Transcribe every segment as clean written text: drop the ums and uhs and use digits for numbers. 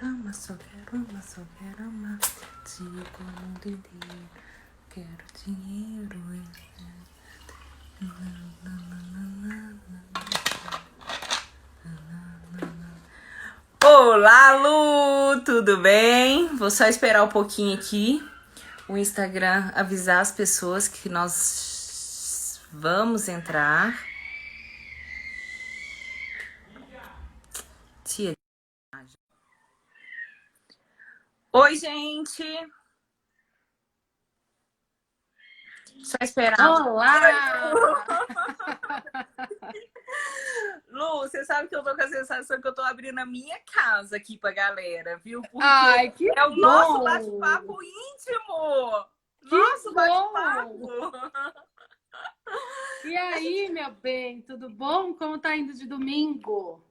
Só quero uma. Digo o mundo inteiro. Quero dinheiro. Olá, Lu! Tudo bem? Vou só esperar um pouquinho aqui o Instagram avisar as pessoas que nós vamos entrar. Tia. Oi, gente! Só esperar. Olá! Lu, você sabe que eu tô com a sensação que eu tô abrindo a minha casa aqui pra galera, viu? Porque Ai, que é o nosso bom! bate-papo íntimo! Que Nosso bom! bate-papo! E aí, meu bem, tudo bom? Como tá indo de domingo?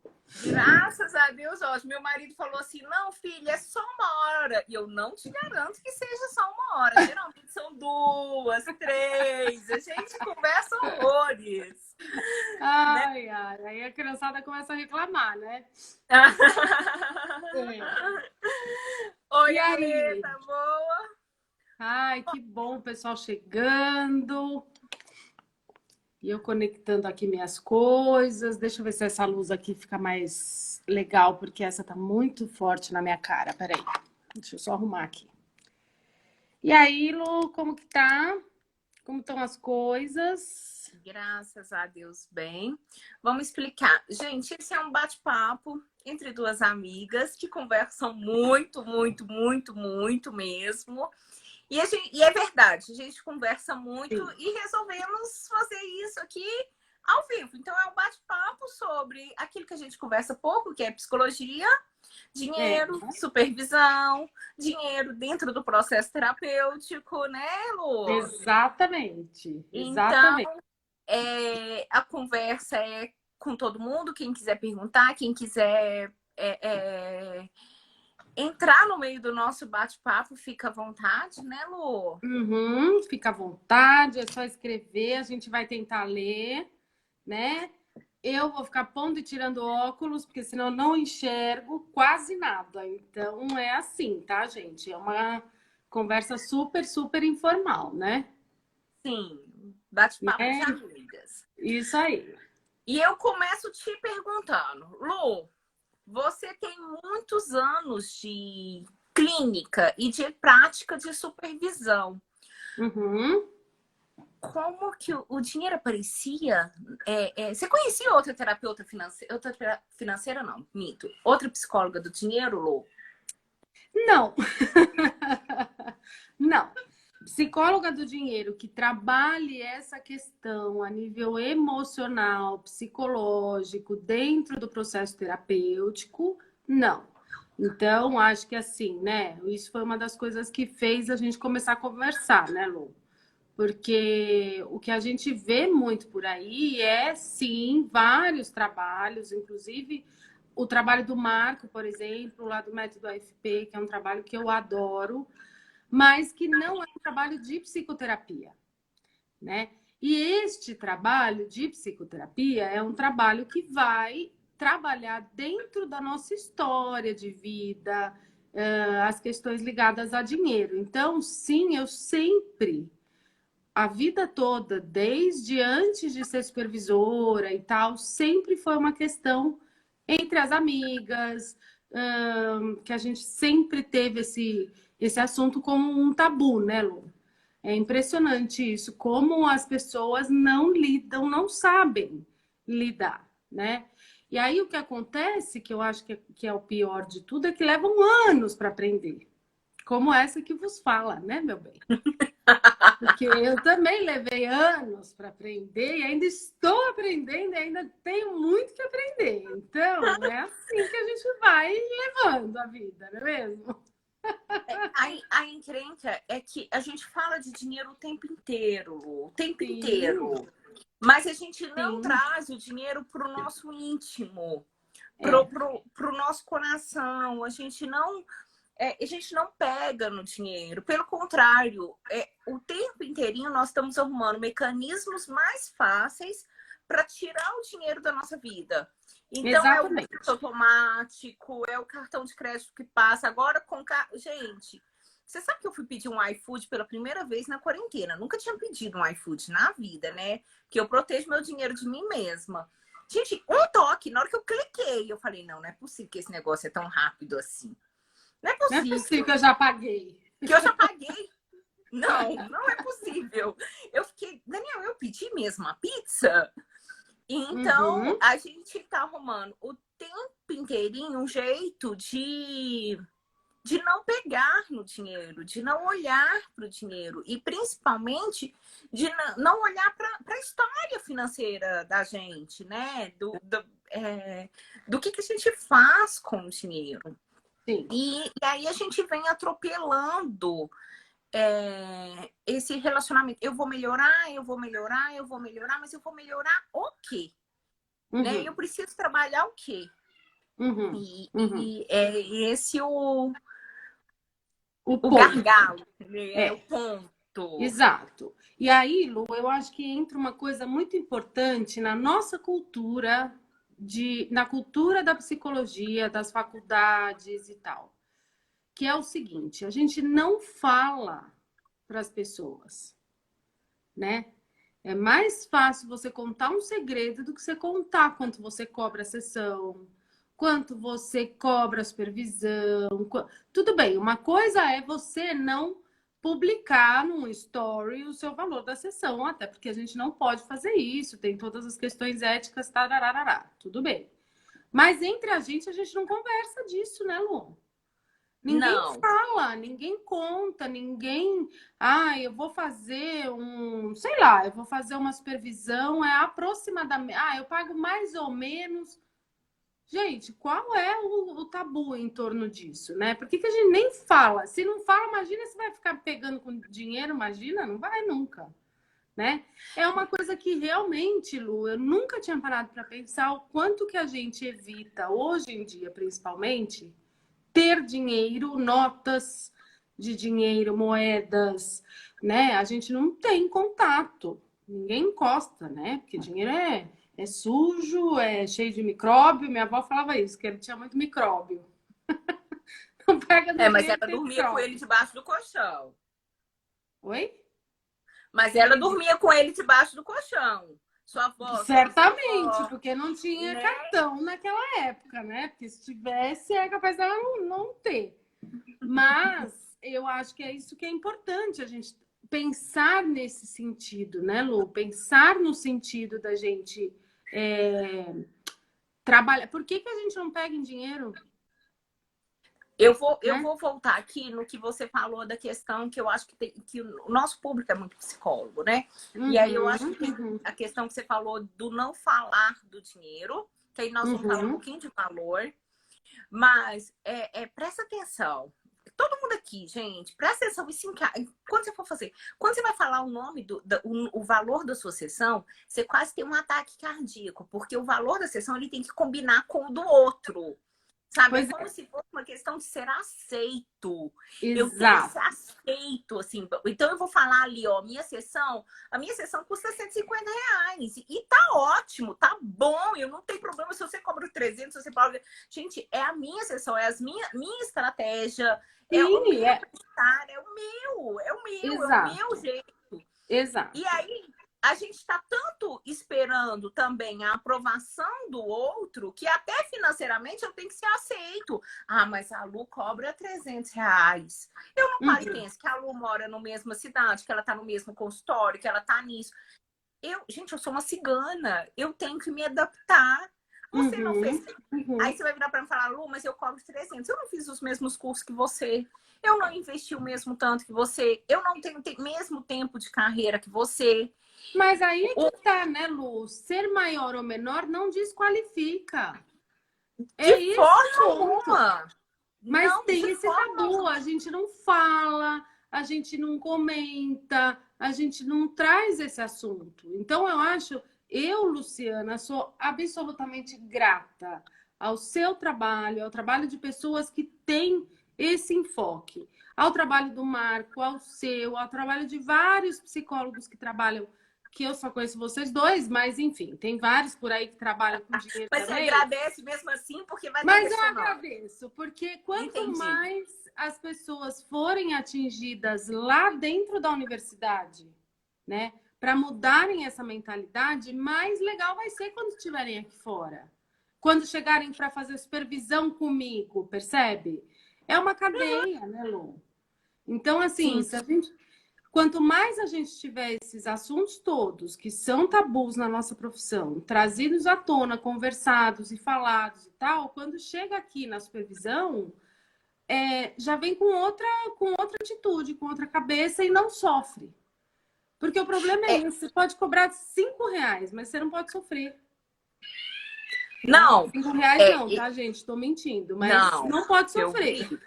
Graças a Deus, Jorge. Meu marido falou assim: não, filha, é só uma hora. E eu não te garanto que seja só uma hora. Geralmente são 2, 3. A gente conversa horrores, né? Ai, ai, aí a criançada começa a reclamar, né? É. Oi, E Ale, aí? tá boa? Ai, que bom o pessoal chegando. E eu conectando aqui minhas coisas. Deixa eu ver se essa luz aqui fica mais legal, porque essa tá muito forte na minha cara. Peraí, deixa eu só arrumar aqui. E aí, Lu, como que tá? Como estão as coisas? Graças a Deus, bem. Vamos explicar. Gente, esse é um bate-papo entre duas amigas que conversam muito, muito, muito, muito mesmo. E é verdade, a gente conversa muito Sim. e resolvemos fazer isso aqui ao vivo. Então, é um bate-papo sobre aquilo que a gente conversa pouco, que é psicologia, É, dinheiro, supervisão, dinheiro dentro do processo terapêutico, né, Lu? exatamente, Então, exatamente. a conversa é com todo mundo, quem quiser perguntar, quem quiser entrar no meio do nosso bate-papo, fica à vontade, né, Lu? Uhum, fica à vontade, é só escrever, a gente vai tentar ler, né? Eu vou ficar pondo e tirando óculos, porque senão eu não enxergo quase nada. Então é assim, tá, gente? É uma conversa super, super informal, né? Sim, bate-papo de Né? amigas. Isso aí. E eu começo te perguntando, Lu, você tem muitos anos de clínica e de prática de supervisão. Uhum. Como que o dinheiro aparecia? Você conhecia outra terapeuta financeira? Financeira, não, minto. Outra psicóloga do dinheiro, Lu? Não. Não. Psicóloga do dinheiro que trabalhe essa questão a nível emocional, psicológico, dentro do processo terapêutico, não. Então, acho que assim, né? Isso foi uma das coisas que fez a gente começar a conversar, né, Lu? Porque o que a gente vê muito por aí é, sim, vários trabalhos, inclusive o trabalho do Marco, por exemplo, lá do Método AFP, que é um trabalho que eu adoro, mas que não é um trabalho de psicoterapia, né? E este trabalho de psicoterapia é um trabalho que vai trabalhar dentro da nossa história de vida, as questões ligadas a dinheiro. Então, sim, eu sempre a vida toda, desde antes de ser supervisora e tal, sempre foi uma questão entre as amigas, que a gente sempre teve esse assunto como um tabu, né, Lu? É impressionante isso, como as pessoas não lidam, não sabem lidar, né? E aí o que acontece, que eu acho que é o pior de tudo, é que levam anos para aprender. Como essa que vos fala, né, meu bem? Porque eu também levei anos para aprender e ainda estou aprendendo e ainda tenho muito que aprender. Então, é assim que a gente vai levando a vida, não é mesmo? A encrenca é que a gente fala de dinheiro o tempo inteiro, Lu, o tempo Sim, inteiro. Mas a gente não sim. traz o dinheiro para o nosso íntimo, É. para o nosso coração. A gente não pega no dinheiro. Pelo contrário, o tempo inteirinho nós estamos arrumando mecanismos mais fáceis para tirar o dinheiro da nossa vida. Então, é o Exatamente. caixa automático, é o cartão de crédito que passa. Agora, gente, você sabe que eu fui pedir um iFood pela primeira vez na quarentena. Nunca tinha pedido um iFood na vida, né? Que eu protejo meu dinheiro de mim mesma. Gente, um toque, na hora que eu cliquei, eu falei, não é possível que esse negócio é tão rápido assim. Não é Não é possível. possível que eu já paguei. Que eu já paguei. Não é possível. Eu fiquei, Daniel, eu pedi mesmo a pizza? Então, a gente tá arrumando o tempo inteirinho um jeito de não pegar no dinheiro, de não olhar para o dinheiro e principalmente de não olhar para a história financeira da gente, né? Do que a gente faz com o dinheiro. Sim. E aí a gente vem atropelando esse relacionamento. Eu vou melhorar, mas eu vou melhorar o quê? Né? Eu preciso trabalhar o quê? E é esse o gargalo, o ponto. Exato. E aí, Lu, eu acho que entra uma coisa muito importante na nossa cultura, na cultura da psicologia, das faculdades e tal, que é o seguinte: a gente não fala para as pessoas, né? É mais fácil você contar um segredo do que você contar quanto você cobra a sessão, quanto você cobra a supervisão. Tudo bem, uma coisa é você não publicar num story o seu valor da sessão, até porque a gente não pode fazer isso, tem todas as questões éticas, tarararará, tudo bem. Mas entre a gente não conversa disso, né, Lu? Ninguém fala, ninguém conta, ninguém. Eu vou fazer sei lá, eu vou fazer uma supervisão, é aproximadamente. Eu pago mais ou menos. Gente, qual é o tabu em torno disso, né? Por que a gente nem fala? Se não fala, imagina se vai ficar pegando com dinheiro, imagina, não vai nunca, né? É uma coisa que realmente, Lu, eu nunca tinha parado para pensar o quanto que a gente evita, hoje em dia, principalmente, ter dinheiro, notas de dinheiro, moedas, né? A gente não tem contato, ninguém encosta, né? Porque dinheiro é sujo, é cheio de micróbio. Minha avó falava isso, que ele tinha muito micróbio. Não pega no Mas dinheiro, ela tem dormia com micróbio. ele debaixo do colchão. Oi? Mas ela dormia com ele debaixo do colchão. Sua avó, Certamente, porque não tinha né? cartão naquela época, né? Porque se tivesse, é capaz dela não ter. Mas eu acho que é isso que é importante, a gente pensar nesse sentido, né, Lu? Pensar no sentido da gente trabalhar. Por que a gente não pega em dinheiro? Eu vou voltar aqui no que você falou da questão que eu acho que o nosso público é muito psicólogo, né? E aí eu acho que tem a questão que você falou do não falar do dinheiro, que aí nós vamos falar um pouquinho de valor, mas presta atenção. Todo mundo aqui, gente, presta atenção e se quando você for fazer, quando você vai falar o nome o valor da sua sessão, você quase tem um ataque cardíaco, porque o valor da sessão ele tem que combinar com o do outro. Sabe? É como se fosse uma questão de ser aceito. Eu tenho que ser aceito, assim. Então, eu vou falar ali, ó, a minha sessão custa R$150. E tá ótimo, tá bom. Eu não tenho problema se você cobra 300, se você cobra... Gente, é a minha sessão, é minha estratégia. É o meu jeito. Exato. E aí, a gente está tanto esperando também a aprovação do outro que até financeiramente eu tenho que ser aceito. Mas a Lu cobra R$300. Eu não paro e penso que a Lu mora na mesma cidade, que ela está no mesmo consultório, que ela está nisso. Gente, eu sou uma cigana. Eu tenho que me adaptar. Você não fez... Aí você vai virar para mim e falar, Lu, mas eu cobro 300. Eu não fiz os mesmos cursos que você. Eu não investi o mesmo tanto que você. Eu não tenho o mesmo tempo de carreira que você. Mas aí é que tá, né, Lu? Ser maior ou menor não desqualifica. De forma alguma. Mas não, tem esse tabu, a gente não fala, a gente não comenta, a gente não traz esse assunto. Então, eu, Luciana, sou absolutamente grata ao seu trabalho, ao trabalho de pessoas que têm esse enfoque, ao trabalho do Marco, ao seu, ao trabalho de vários psicólogos que trabalham que eu só conheço vocês dois, mas enfim, tem vários por aí que trabalham com dinheiro Mas você também. agradece mesmo assim, porque vai Mas eu direcionando. agradeço, porque quanto Entendi. mais as pessoas forem atingidas lá dentro da universidade, né, para mudarem essa mentalidade, mais legal vai ser quando estiverem aqui fora. Quando chegarem para fazer supervisão comigo, percebe? É uma cadeia, né, Lu? Então, assim, Sim. se a gente quanto mais a gente tiver esses assuntos todos que são tabus na nossa profissão, trazidos à tona, conversados e falados e tal, quando chega aqui na supervisão, já vem com outra atitude, com outra cabeça e não sofre. Porque o problema é É, esse, você pode cobrar R$ 5, mas você não pode sofrer. Tá? não, R$ 5 é, não, tá, gente? Estou mentindo, mas não, não pode eu sofrer. brigo.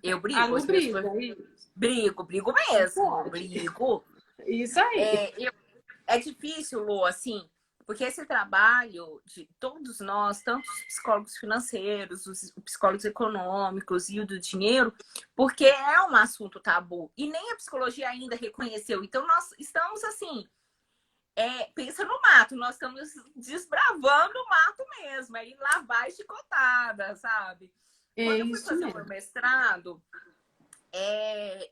Eu A brigo, Lu os meus briga, isso. brigo Não mesmo, pode. brigo. Isso aí. É difícil, Lu, assim, porque esse trabalho de todos nós, tanto os psicólogos financeiros, os psicólogos econômicos e o do dinheiro, porque é um assunto tabu e nem a psicologia ainda reconheceu. Então, nós estamos assim, pensa no mato, nós estamos desbravando o mato mesmo, aí lá vai chicotada, sabe? É Quando eu fui isso fazer o meu mesmo. mestrado,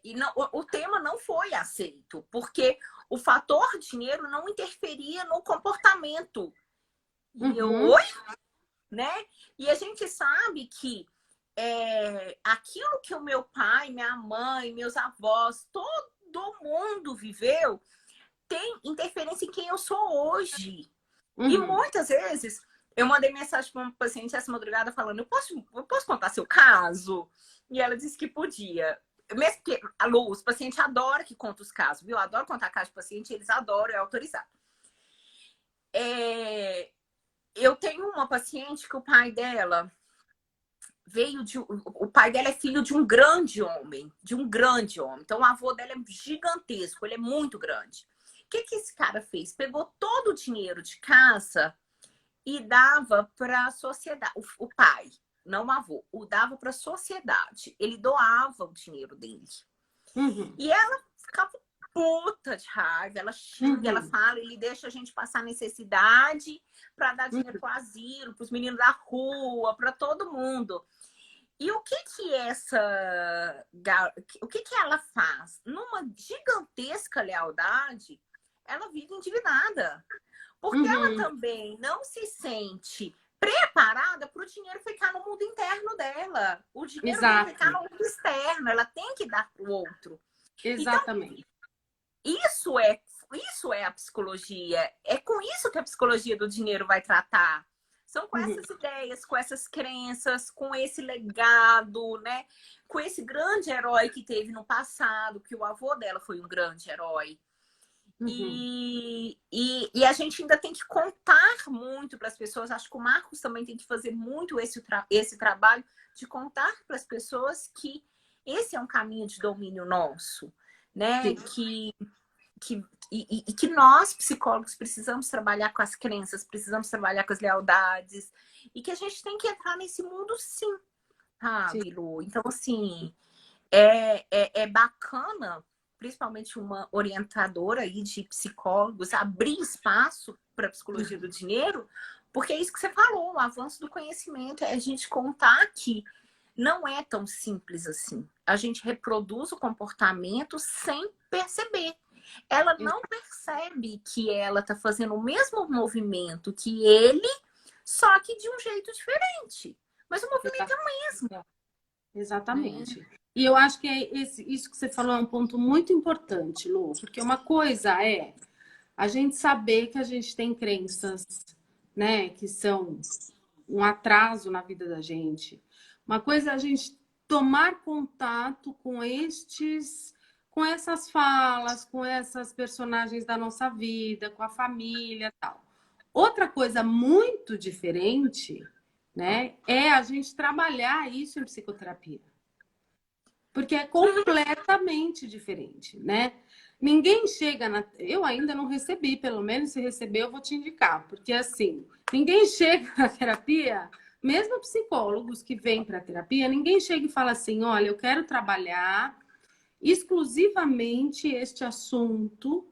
e não, o tema não foi aceito, porque o fator dinheiro não interferia no comportamento. E eu, Uhum. oi? Né? E a gente sabe que aquilo que o meu pai, minha mãe, meus avós, todo mundo viveu, tem interferência em quem eu sou hoje. E Uhum. muitas vezes eu mandei mensagem para uma paciente essa madrugada falando: eu posso contar seu caso? E ela disse que podia. Mesmo que a Lu, os pacientes adoram que conta os casos, viu? Eu adoro contar casos de paciente, eles adoram, é autorizado. Eu tenho uma paciente que o pai dela veio de. O pai dela é filho de um grande homem, de um grande homem. Então o avô dela é gigantesco, ele é muito grande. O que esse cara fez? Pegou todo o dinheiro de casa e dava para a sociedade. O pai, não o avô, o dava para a sociedade. Ele doava o dinheiro dele. Uhum. E ela ficava puta de raiva, ela xinga, ela Uhum. fala, ele deixa a gente passar necessidade para dar dinheiro Uhum. para o asilo, para os meninos da rua, para todo mundo. E o que que o que que ela faz? Numa gigantesca lealdade, ela vive endividada. Porque ela Uhum. também não se sente preparada para o dinheiro ficar no mundo interno dela. O dinheiro tem que ficar Exato. no mundo externo, ela tem que dar para o outro. Então, Exatamente. isso é, isso é a psicologia. É com isso que a psicologia do dinheiro vai tratar. São com Uhum. essas ideias, com essas crenças, com esse legado, né? Com esse grande herói que teve no passado, que o avô dela foi um grande herói. Uhum. E a gente ainda tem que contar muito para as pessoas. Acho que o Marcos também tem que fazer muito esse trabalho de contar para as pessoas que esse é um caminho de domínio nosso, né? Sim. Que nós, psicólogos, precisamos trabalhar com as crenças, precisamos trabalhar com as lealdades, e que a gente tem que entrar nesse mundo sim, Sim. sabe, Lu? Então, assim, é bacana, principalmente uma orientadora aí de psicólogos, abrir espaço para a psicologia do dinheiro, porque é isso que você falou, o avanço do conhecimento, é a gente contar que não é tão simples assim. A gente reproduz o comportamento sem perceber. Ela não percebe que ela está fazendo o mesmo movimento que ele, só que de um jeito diferente. Mas o movimento é o mesmo, né? Exatamente. E eu acho que isso que você falou é um ponto muito importante, Lu, porque uma coisa é a gente saber que a gente tem crenças, né, que são um atraso na vida da gente. Uma coisa é a gente tomar contato com essas falas, com essas personagens da nossa vida, com a família, tal. Outra coisa muito diferente, né, é a gente trabalhar isso em psicoterapia. Porque é completamente diferente, né? Ninguém chega na. Eu ainda não recebi, pelo menos se receber, eu vou te indicar. Porque assim, ninguém chega na terapia, mesmo psicólogos que vêm para a terapia, ninguém chega e fala assim: olha, eu quero trabalhar exclusivamente este assunto,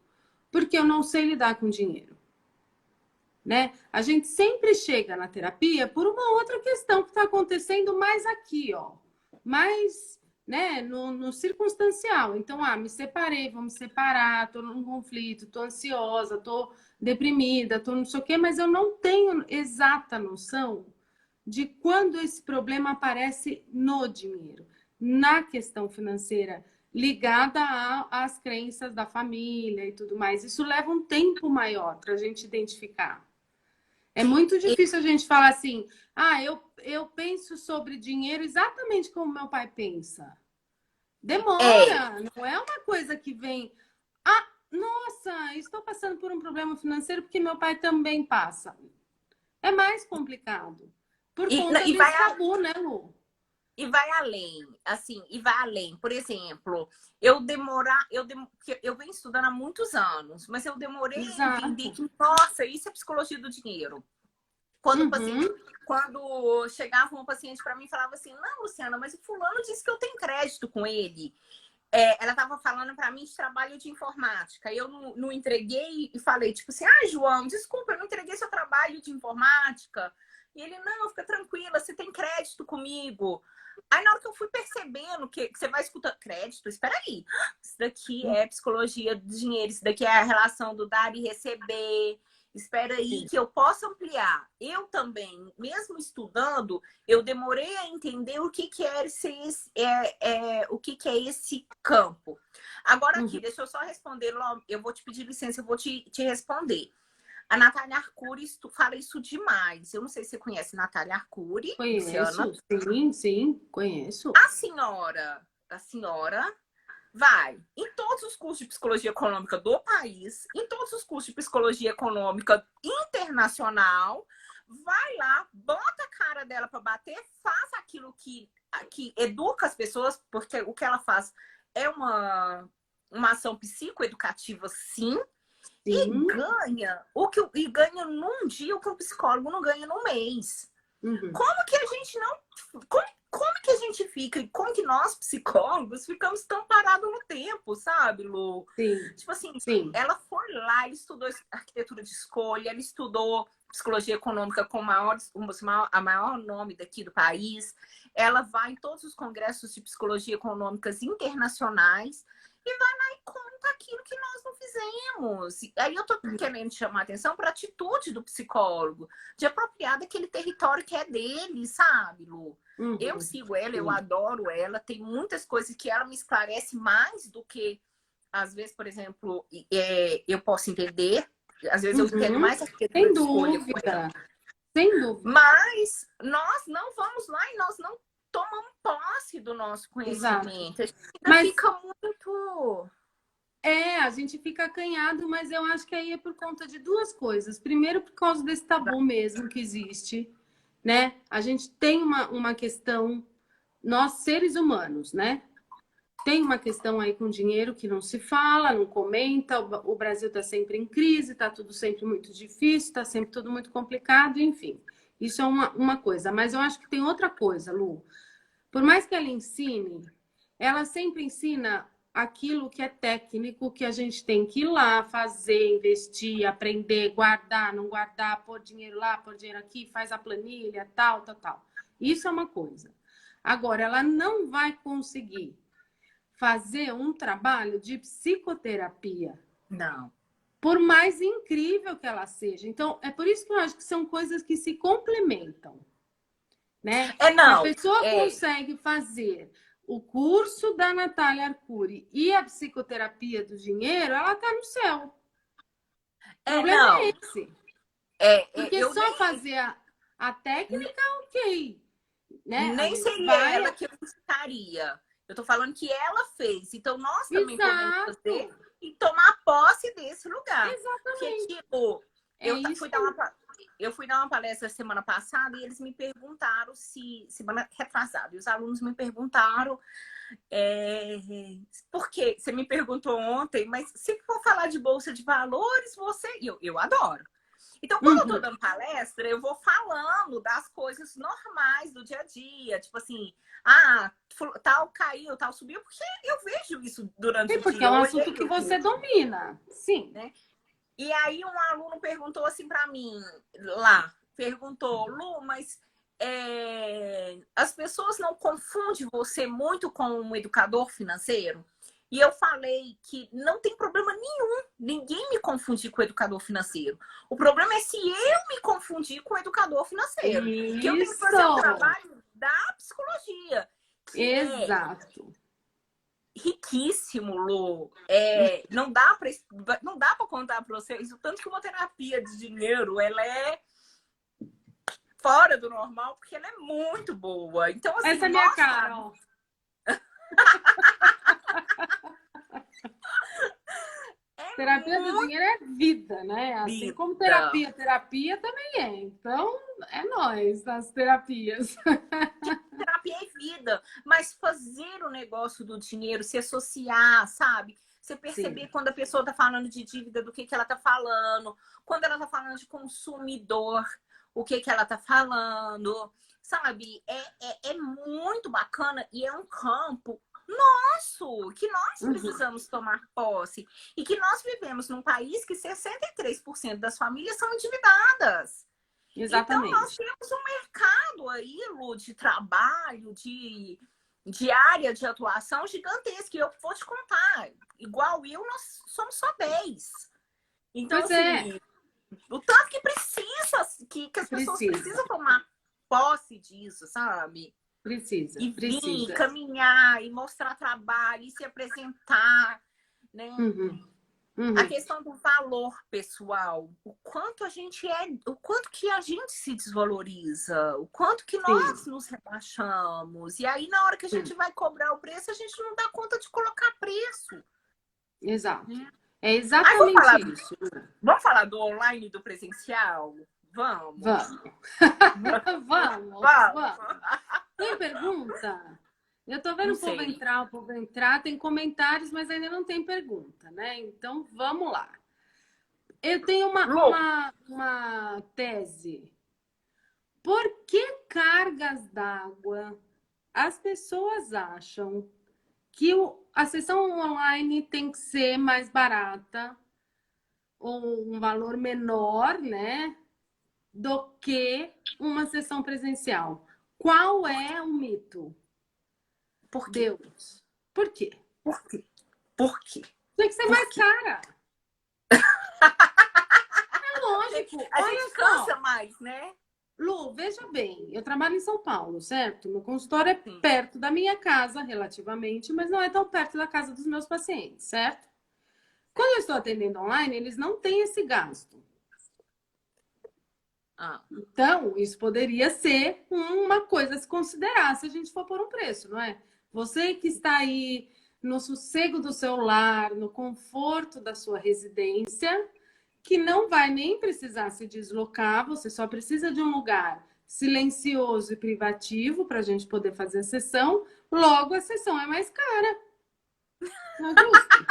porque eu não sei lidar com dinheiro, né? A gente sempre chega na terapia por uma outra questão que está acontecendo mais aqui, ó, mais, né, no circunstancial. Então, me separei, vou me separar, tô num conflito, tô ansiosa, tô deprimida, tô não sei o quê, mas eu não tenho exata noção de quando esse problema aparece no dinheiro, na questão financeira, ligada às crenças da família e tudo mais. Isso leva um tempo maior para a gente identificar. É muito difícil a gente falar assim, eu penso sobre dinheiro exatamente como meu pai pensa. É, Demora, não é uma coisa que vem. Nossa, estou passando por um problema financeiro porque meu pai também passa. É mais complicado. Por e, conta e vai, desse tabu, né, Lu? e vai além, assim, e vai além. Por exemplo, eu venho estudando há muitos anos, mas eu demorei a entender Exato. que, nossa, isso é psicologia do dinheiro. Quando o paciente, Uhum. quando chegava um paciente para mim e falava assim, não, Luciana, mas o fulano disse que eu tenho crédito com ele. Ela estava falando para mim de trabalho de informática. Eu não entreguei e falei, tipo assim, João, desculpa, eu não entreguei seu trabalho de informática. E ele, não, fica tranquila, você tem crédito comigo. Aí, na hora que eu fui percebendo que você vai escutar crédito, espera aí, isso daqui é psicologia do dinheiro, isso daqui é a relação do dar e receber. Espera aí Sim. que eu possa ampliar. Eu também, mesmo estudando, eu demorei a entender o que o que é esse campo. Agora aqui, Uhum. deixa eu só responder, eu vou te pedir licença, eu vou te responder. A Natália Arcuri fala isso demais. Eu não sei se você conhece Natália Arcuri, Luciana. Conheço, sim, sim, conheço. A senhora vai em todos os cursos de psicologia econômica do país, em todos os cursos de psicologia econômica internacional, vai lá, bota a cara dela para bater, faz aquilo que educa as pessoas, porque o que ela faz é uma ação psicoeducativa, sim, e Sim. ganha num dia o que um psicólogo não ganha num mês. Uhum. Como que a gente não. Como que a gente fica, e como que nós, psicólogos, ficamos tão parados no tempo, sabe, Lu? Sim, Tipo assim, sim. ela foi lá, ela estudou arquitetura de escolha, ela estudou psicologia econômica com a maior nome daqui do país. Ela vai em todos os congressos de psicologia econômicas internacionais e vai lá e conta aquilo que nós não fizemos. E aí eu tô querendo chamar a atenção para a atitude do psicólogo, de apropriar daquele território que é dele, sabe, Lu? Eu Uhum. sigo ela, eu Sim. adoro ela, tem muitas coisas que ela me esclarece mais do que, às vezes, por exemplo, eu posso entender. Às vezes eu entendo Uhum. mais a arquitetura Sem de escolha com ela. dúvida, sem dúvida. Mas nós não vamos lá e nós não tomamos posse do nosso Exato. conhecimento. A gente ainda Mas fica muito. a gente fica acanhado, mas eu acho que aí é por conta de duas coisas. Primeiro, por causa desse tabu mesmo que existe, né? A gente tem uma questão, nós seres humanos, né? Tem uma questão aí com dinheiro que não se fala, não comenta. O Brasil está sempre em crise, está tudo sempre muito difícil, está sempre tudo muito complicado, enfim. Isso é uma coisa. Mas eu acho que tem outra coisa, Lu. Por mais que ela ensine, ela sempre ensina aquilo que é técnico, que a gente tem que ir lá fazer, investir, aprender, guardar, não guardar, pôr dinheiro lá, pôr dinheiro aqui, faz a planilha, tal, tal, tal. Isso é uma coisa. Agora, ela não vai conseguir fazer um trabalho de psicoterapia, Não. por mais incrível que ela seja. Então, é por isso que eu acho que são coisas que se complementam, né? Se a Não. pessoa consegue fazer o curso da Natália Arcuri e a psicoterapia do dinheiro, ela está no céu. O problema é Não. esse. Porque Eu só fazer a técnica, ok. Né? A nem gente seria vai. ela que eu indicaria. Eu tô falando que ela fez. Então, nós também podemos fazer Exato. e tomar posse desse lugar. Porque, Exatamente. tipo, É isso aí. eu fui dar uma palestra semana passada e eles me perguntaram semana retrasada, e os alunos me perguntaram, por quê? Você me perguntou ontem, mas se for falar de bolsa de valores, eu adoro. Então, quando eu tô dando palestra, eu vou falando das coisas normais do dia a dia. Tipo assim, tal caiu, tal subiu, porque eu vejo isso durante Sim, o porque dia. é Eu um olhei assunto que no você vídeo, domina. Sim. né? E aí um aluno perguntou assim para mim lá, perguntou, Lu, mas as pessoas não confundem você muito com um educador financeiro? E eu falei que não tem problema nenhum, ninguém me confundir com o educador financeiro. O problema é se eu me confundir com o educador financeiro, que eu tenho que fazer o Isso! trabalho da psicologia, que é Exato. riquíssimo, Lu. Não dá para contar para vocês o tanto que uma terapia de dinheiro ela é fora do normal, porque ela é muito boa. Então, assim, Essa é a minha nós cara, sabemos. ó. É Terapia do muito dinheiro é vida, né? Assim como vida. terapia também é. Então, é nós, as terapias. Terapia é vida. Mas fazer o negócio do dinheiro, se associar, sabe? Você perceber Sim. quando a pessoa está falando de dívida, do que ela está falando. Quando ela está falando de consumidor, o que ela está falando. Sabe? É muito bacana e é um campo nosso, que nós precisamos tomar posse. E que nós vivemos num país que 63% das famílias são endividadas. Então, nós Exatamente. temos um mercado aí, Lu, de trabalho, de área de atuação gigantesca. E eu vou te contar, igual eu, nós somos só 10. Então, Pois é, assim, o tanto que precisa, que as pessoas precisa, precisam tomar posse disso, sabe? precisa, E vir, precisa. caminhar, e mostrar trabalho, e se apresentar, né? Uhum, A uhum. questão do valor pessoal, o quanto que a gente se desvaloriza, o quanto que nós Sim, nos rebaixamos. E aí, na hora que a sim, gente vai cobrar o preço, a gente não dá conta de colocar preço. exato. Né? É Aí exatamente isso. vamos falar do online e do presencial? Vamos. Vamos, vamos, Vamos. vamos. Tem pergunta? Eu tô Não vendo sei. o povo entrar, tem comentários, mas ainda não tem pergunta, né? Então, vamos lá. Eu tenho Lu, uma tese. Por que cargas d'água as pessoas acham que a sessão online tem que ser mais barata ou um valor menor, né, do que uma sessão presencial? Qual é o mito? por quê? Deus. Por quê? Por quê? Por quê? Tem que ser Por mais quê? cara. É lógico. A gente Olha cansa só, mais, né? Lu, veja bem, eu trabalho em São Paulo, certo? Meu consultório é Sim. perto da minha casa, relativamente, mas não é tão perto da casa dos meus pacientes, certo? Quando eu estou atendendo online, eles não têm esse gasto. Ah, Então, isso poderia ser uma coisa a se considerar se a gente for por um preço, não é? Você que está aí no sossego do seu lar, no conforto da sua residência, que não vai nem precisar se deslocar, você só precisa de um lugar silencioso e privativo para a gente poder fazer a sessão, logo a sessão é mais cara. Não é justo?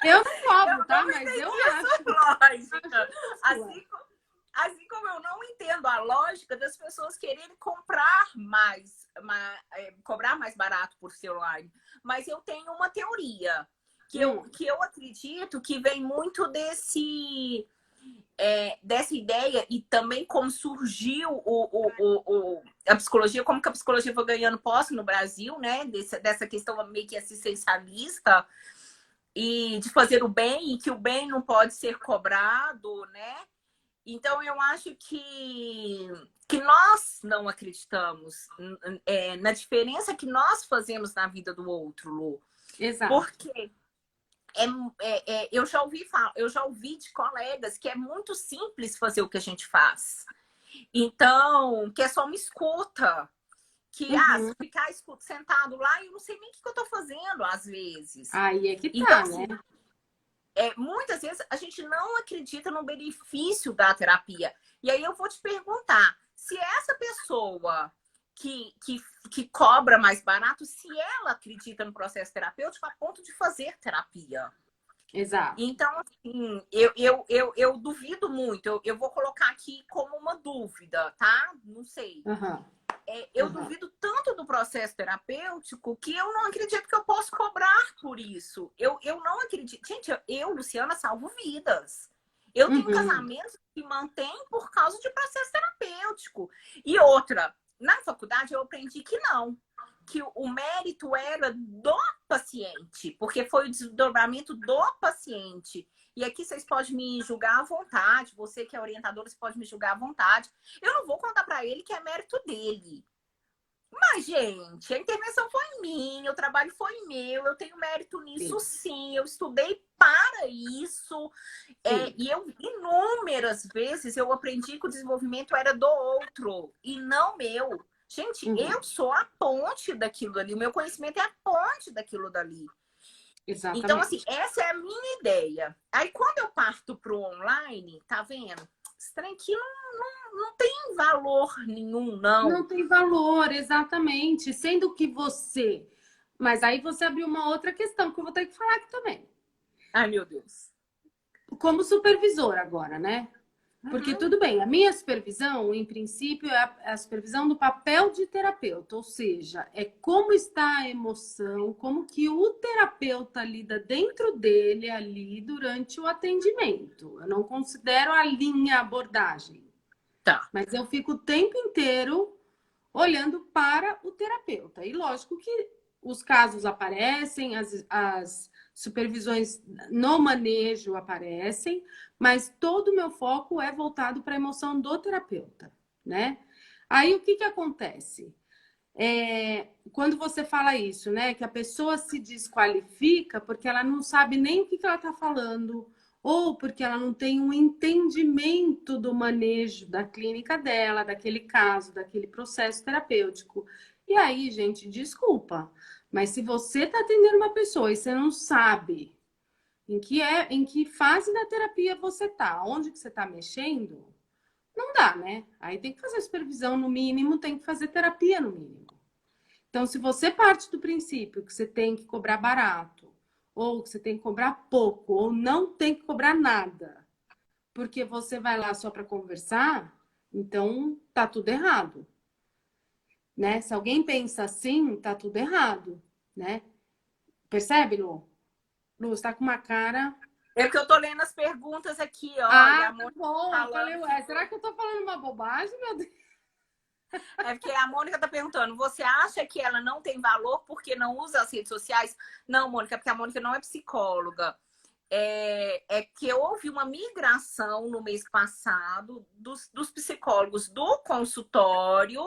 Eu não eu cobro, tá? não Mas eu entendi essa acho. lógica. Acho. Assim como eu não entendo a lógica das pessoas quererem comprar cobrar mais barato por celular. Mas eu tenho uma teoria que eu acredito que vem muito dessa ideia e também como surgiu a psicologia, como que a psicologia foi ganhando posse no Brasil, né? Dessa questão meio que assistencialista e de fazer o bem e que o bem não pode ser cobrado, né? Então eu acho que nós não acreditamos na diferença que nós fazemos na vida do outro, Lu. Exato. Porque eu já ouvi de colegas que é muito simples fazer o que a gente faz. Então, que é só uma escuta. Que, Uhum. se ficar sentado lá, eu não sei nem o que eu estou fazendo, às vezes. Aí é que Então, tá, né? assim, muitas vezes a gente não acredita no benefício da terapia. E aí eu vou te perguntar, se essa pessoa que cobra mais barato, se ela acredita no processo terapêutico a ponto de fazer terapia. Exato. Então, assim, eu duvido muito. Eu vou colocar aqui como uma dúvida, tá? Não sei. Aham, Eu aham. duvido tanto do processo terapêutico que eu não acredito que eu posso cobrar por isso. Eu não acredito. Gente, Luciana, salvo vidas. Eu tenho Uhum. casamentos que mantêm por causa de processo terapêutico. E outra, na faculdade eu aprendi que não. Que o mérito era do paciente, porque foi o desdobramento do paciente. E aqui vocês podem me julgar à vontade, você que é orientadora, você pode me julgar à vontade. Eu não vou contar para ele que é mérito dele. Mas, gente, a intervenção foi minha, o trabalho foi meu, eu tenho mérito nisso Sim, sim, eu estudei para isso. sim. E eu, inúmeras vezes, eu aprendi que o desenvolvimento era do outro e não meu. Gente, Uhum. eu sou a ponte daquilo ali, o meu conhecimento é a ponte daquilo dali. Então, assim, Exatamente. essa é a minha ideia. Aí, quando eu parto para o online, tá vendo? Esse trem aqui não tem valor nenhum, não. Não tem valor, exatamente. Sendo que você. Mas aí você abriu uma outra questão que eu vou ter que falar aqui também. Ai, meu Deus. Como supervisor agora, né? Porque Uhum. tudo bem, a minha supervisão, em princípio, é a supervisão do papel de terapeuta, ou seja, é como está a emoção, como que o terapeuta lida dentro dele ali durante o atendimento. Eu não considero a linha abordagem, Tá. mas eu fico o tempo inteiro olhando para o terapeuta. E lógico que os casos aparecem, as supervisões no manejo aparecem, mas todo o meu foco é voltado para a emoção do terapeuta, né? Aí o que acontece? Quando você fala isso, né? Que a pessoa se desqualifica porque ela não sabe nem o que ela está falando, ou porque ela não tem um entendimento do manejo da clínica dela, daquele caso, daquele processo terapêutico. E aí, gente, desculpa, mas se você está atendendo uma pessoa e você não sabe em que fase da terapia você está, onde que você está mexendo, não dá, né? Aí tem que fazer supervisão no mínimo, tem que fazer terapia no mínimo. Então, se você parte do princípio que você tem que cobrar barato, ou que você tem que cobrar pouco, ou não tem que cobrar nada, porque você vai lá só para conversar, então tá tudo errado, né? Se alguém pensa assim, tá tudo errado, né? Percebe, Lu? Lu, você tá com uma cara. É que eu tô lendo as perguntas aqui, ó, e Ah, a tá Mônica bom. Eu falei, falando que ué, será que eu tô falando uma bobagem, meu Deus? é porque a Mônica tá perguntando, você acha que ela não tem valor porque não usa as redes sociais? Não, Mônica, porque a Mônica não é psicóloga. É que houve uma migração no mês passado dos psicólogos do consultório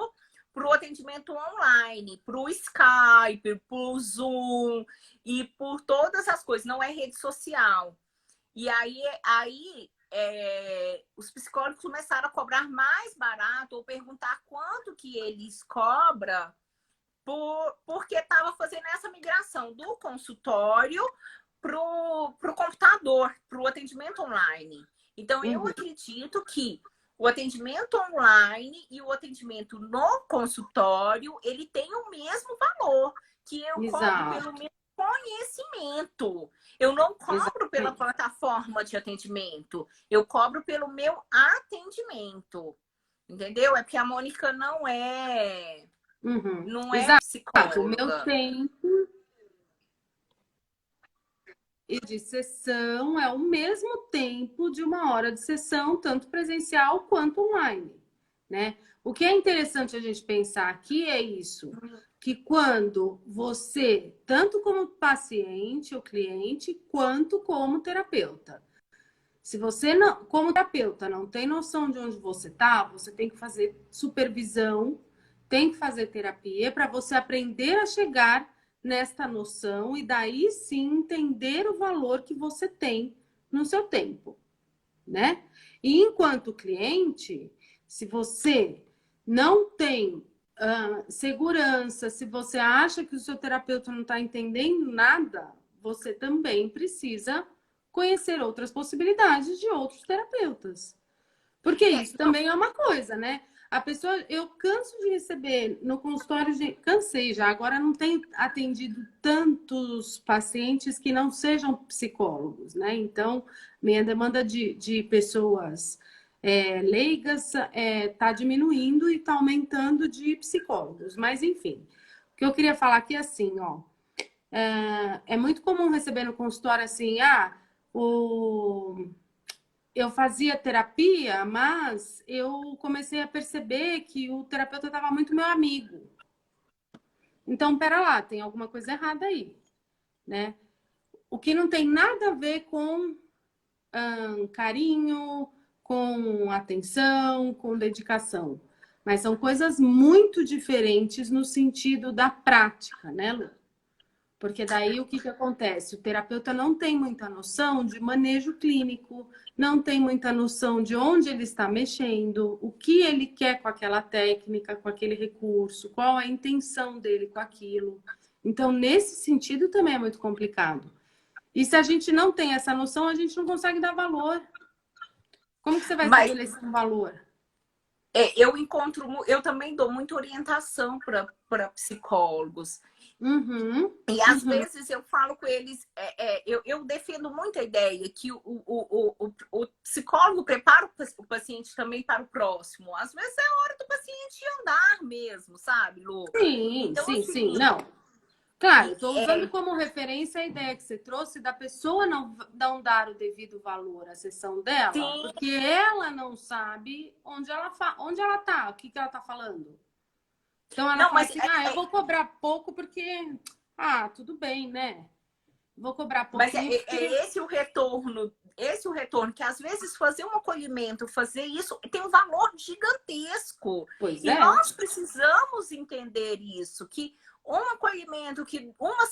para o atendimento online, para o Skype, para o Zoom e por todas as coisas. Não é rede social. E os psicólogos começaram a cobrar mais barato ou perguntar quanto que eles cobram porque estava fazendo essa migração do consultório para o computador, para o atendimento online. Então, eu Uhum, acredito que o atendimento online e o atendimento no consultório, ele tem o mesmo valor, que eu cobro pelo exato, meu conhecimento. Eu não cobro pela exatamente. plataforma de atendimento, eu cobro pelo meu atendimento. Entendeu? É porque a Mônica Uhum, não é exato. O meu psicóloga. tempo e de sessão é o mesmo tempo de uma hora de sessão, tanto presencial quanto online, né? O que é interessante a gente pensar aqui é isso, que quando você, tanto como paciente ou cliente, quanto como terapeuta, se você não, como terapeuta, não tem noção de onde você está, você tem que fazer supervisão, tem que fazer terapia para você aprender a chegar nesta noção e daí sim entender o valor que você tem no seu tempo, né? E enquanto cliente, se você não tem segurança, se você acha que o seu terapeuta não está entendendo nada, você também precisa conhecer outras possibilidades de outros terapeutas. Porque isso Não, também é uma coisa, né? A pessoa, eu canso de receber no consultório, cansei já, agora não tenho atendido tantos pacientes que não sejam psicólogos, né? Então, minha demanda de pessoas leigas está diminuindo e está aumentando de psicólogos. Mas, enfim, o que eu queria falar aqui é assim, ó. É muito comum receber no consultório assim, eu fazia terapia, mas eu comecei a perceber que o terapeuta estava muito meu amigo. Então, pera lá, tem alguma coisa errada aí, né? O que não tem nada a ver com carinho, com atenção, com dedicação. Mas são coisas muito diferentes no sentido da prática, né, Lu? Porque daí o que acontece? O terapeuta não tem muita noção de manejo clínico, não tem muita noção de onde ele está mexendo, o que ele quer com aquela técnica, com aquele recurso, qual a intenção dele com aquilo. Então, nesse sentido, também é muito complicado. E se a gente não tem essa noção, a gente não consegue dar valor. Como que você vai estabelecer um valor? Eu também dou muita orientação para psicólogos. Uhum, E às vezes eu falo com eles, eu defendo muito a ideia que o psicólogo prepara o paciente também para o próximo. Às vezes é hora do paciente andar mesmo, sabe, Lu? Sim, então, sim, assim, sim. Não. Claro, estou usando como referência a ideia que você trouxe da pessoa não dar o devido valor à sessão dela, sim. porque ela não sabe onde ela está, o que ela está falando. Então ela fala assim, eu vou cobrar pouco porque, tudo bem, né? Vou cobrar pouquinho. Mas esse o retorno, que às vezes fazer um acolhimento, fazer isso, tem um valor gigantesco. Pois e nós precisamos entender isso, que um acolhimento, que uma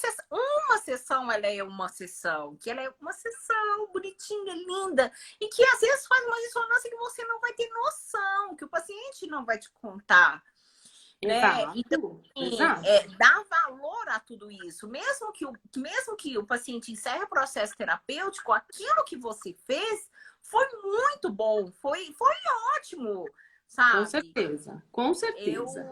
sessão, ela é uma sessão, que ela é uma sessão bonitinha, linda, e que às vezes faz uma ressonância que você não vai ter noção, que o paciente não vai te contar. Né? Então, dá valor a tudo isso. Mesmo que o paciente encerre o processo terapêutico, aquilo que você fez foi muito bom, foi ótimo, sabe? Com certeza.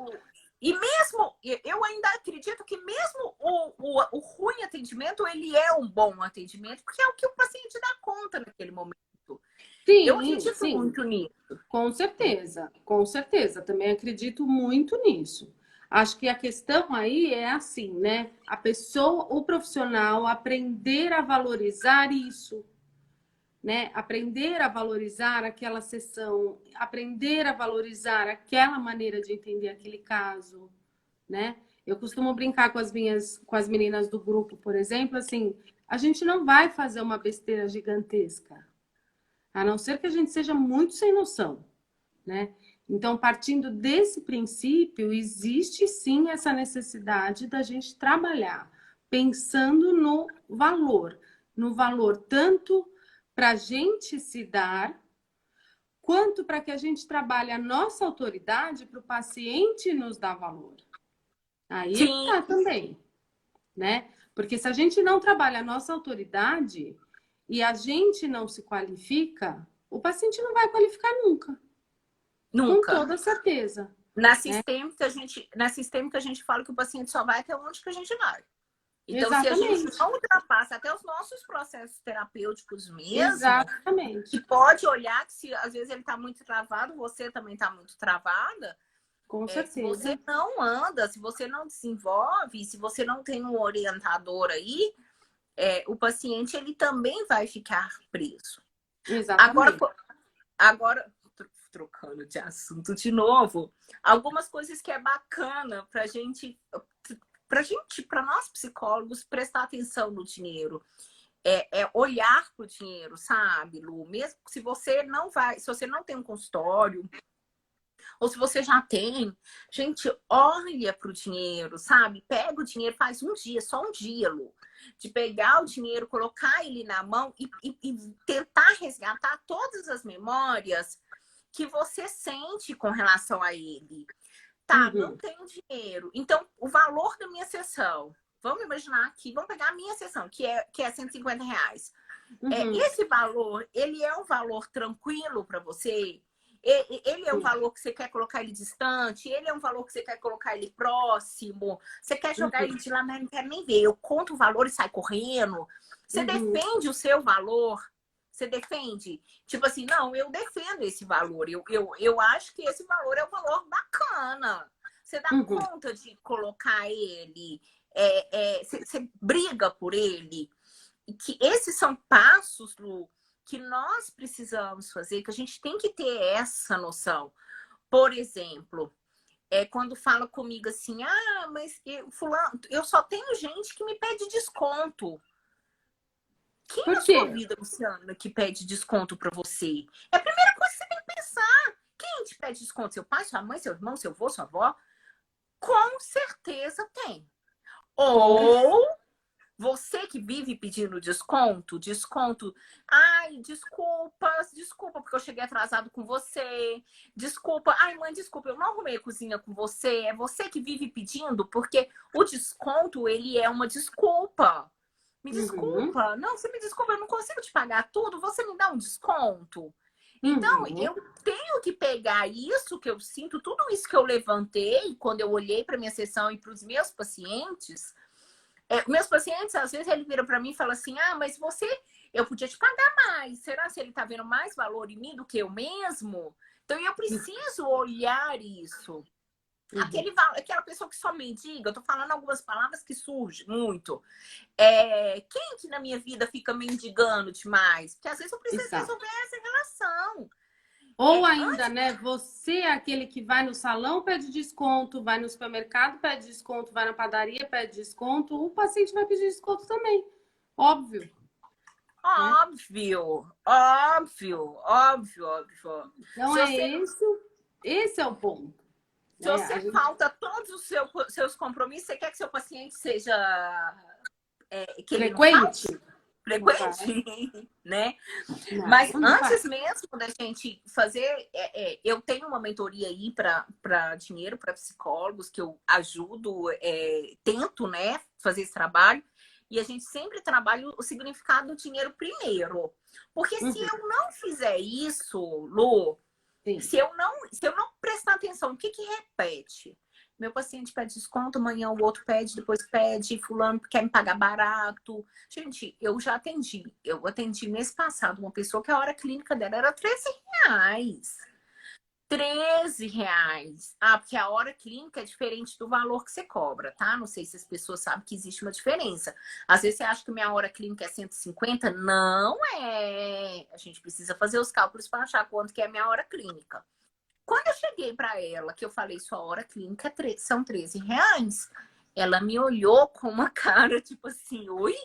Eu ainda acredito que mesmo o ruim atendimento, ele é um bom atendimento, porque é o que o paciente dá conta naquele momento. Sim, eu acredito muito nisso. Com certeza. Também acredito muito nisso. Acho que a questão aí é assim, né? A pessoa, o profissional, aprender a valorizar isso, né? Aprender a valorizar aquela sessão, aprender a valorizar aquela maneira de entender aquele caso, né? Eu costumo brincar com as meninas do grupo, por exemplo, assim, a gente não vai fazer uma besteira gigantesca. A não ser que a gente seja muito sem noção, né? Então, partindo desse princípio, existe sim essa necessidade da gente trabalhar pensando no valor tanto para a gente se dar, quanto para que a gente trabalhe a nossa autoridade para o paciente nos dar valor. Aí é que tá também, né? Porque se a gente não trabalha a nossa autoridade e a gente não se qualifica, o paciente não vai qualificar nunca. Nunca. Com toda certeza. Na sistêmica, a gente fala que o paciente só vai até onde que a gente vai. Então, exatamente. Se a gente não ultrapassa até os nossos processos terapêuticos mesmo, exatamente. que pode olhar que se às vezes ele está muito travado, você também está muito travada. Com certeza. Se você não anda, se você não desenvolve, se você não tem um orientador aí, o paciente ele também vai ficar preso. Exatamente. Agora trocando de assunto de novo, algumas coisas que é bacana para nós psicólogos prestar atenção no dinheiro. Olhar para o dinheiro, sabe, Lu? Mesmo se você não tem um consultório, ou se você já tem, gente, olha para o dinheiro, sabe? Pega o dinheiro, faz só um dia, Lu, de pegar o dinheiro, colocar ele na mão e tentar resgatar todas as memórias que você sente com relação a ele. Tá, não tenho dinheiro. Então, o valor da minha sessão, vamos imaginar aqui, vamos pegar a minha sessão, que é R$150. Esse valor, ele é um valor tranquilo para você? Ele é um valor que você quer colocar ele distante, ele é um valor que você quer colocar ele próximo, você quer jogar ele de lá, mas não quero nem ver. Eu conto o valor e sai correndo. Você defende o seu valor? Você defende? Tipo assim, não, eu defendo esse valor. Eu acho que esse valor é um valor bacana. Você dá conta de colocar ele, você briga por ele. E que esses são passos, Lu, que nós precisamos fazer, que a gente tem que ter essa noção. Por exemplo, quando fala comigo assim, mas fulano, eu só tenho gente que me pede desconto. Quem Por na quê? sua vida, Luciana, que pede desconto para você? É a primeira coisa que você tem que pensar. Quem te pede desconto? Seu pai, sua mãe, seu irmão, seu avô, sua avó? Com certeza tem. Ou você que vive pedindo desconto, ai, desculpa porque eu cheguei atrasado com você, desculpa, ai mãe, desculpa, eu não arrumei a cozinha com você, é você que vive pedindo, porque o desconto, ele é uma desculpa. Me desculpa, não, você me desculpa, eu não consigo te pagar tudo, você me dá um desconto? Então, eu tenho que pegar isso que eu sinto, tudo isso que eu levantei, quando eu olhei para minha sessão e para os meus pacientes, meus pacientes, às vezes, ele vira para mim e fala assim, mas eu podia te pagar mais. Será que ele está vendo mais valor em mim do que eu mesmo? Então, eu preciso olhar isso. Aquela pessoa que só mendiga, eu tô falando algumas palavras que surgem muito. Quem que na minha vida fica mendigando demais? Porque às vezes eu preciso resolver essa relação. Ou ainda, né? Você é aquele que vai no salão, pede desconto, vai no supermercado, pede desconto, vai na padaria, pede desconto. O paciente vai pedir desconto também. Óbvio. Óbvio, óbvio, óbvio, óbvio. Então esse é o ponto. Se você falta todos os seus compromissos, você quer que seu paciente seja que ele frequente? Não frequente, né? Não, mas não antes mesmo da gente fazer, eu tenho uma mentoria aí para dinheiro, para psicólogos, que eu ajudo, tento, né, fazer esse trabalho. E a gente sempre trabalha o significado do dinheiro primeiro. Porque se eu não fizer isso, Lu, se eu não prestar atenção, o que repete? Meu paciente pede desconto, amanhã o outro pede, depois pede, fulano quer me pagar barato. Gente, eu atendi mês passado uma pessoa que a hora clínica dela era R$13. R$13. Porque a hora clínica é diferente do valor que você cobra, tá? Não sei se as pessoas sabem que existe uma diferença. Às vezes você acha que minha hora clínica é 150. Não é. A gente precisa fazer os cálculos para achar quanto que é a minha hora clínica. Quando eu cheguei para ela, que eu falei, sua hora clínica são R$13, ela me olhou com uma cara tipo assim, oi?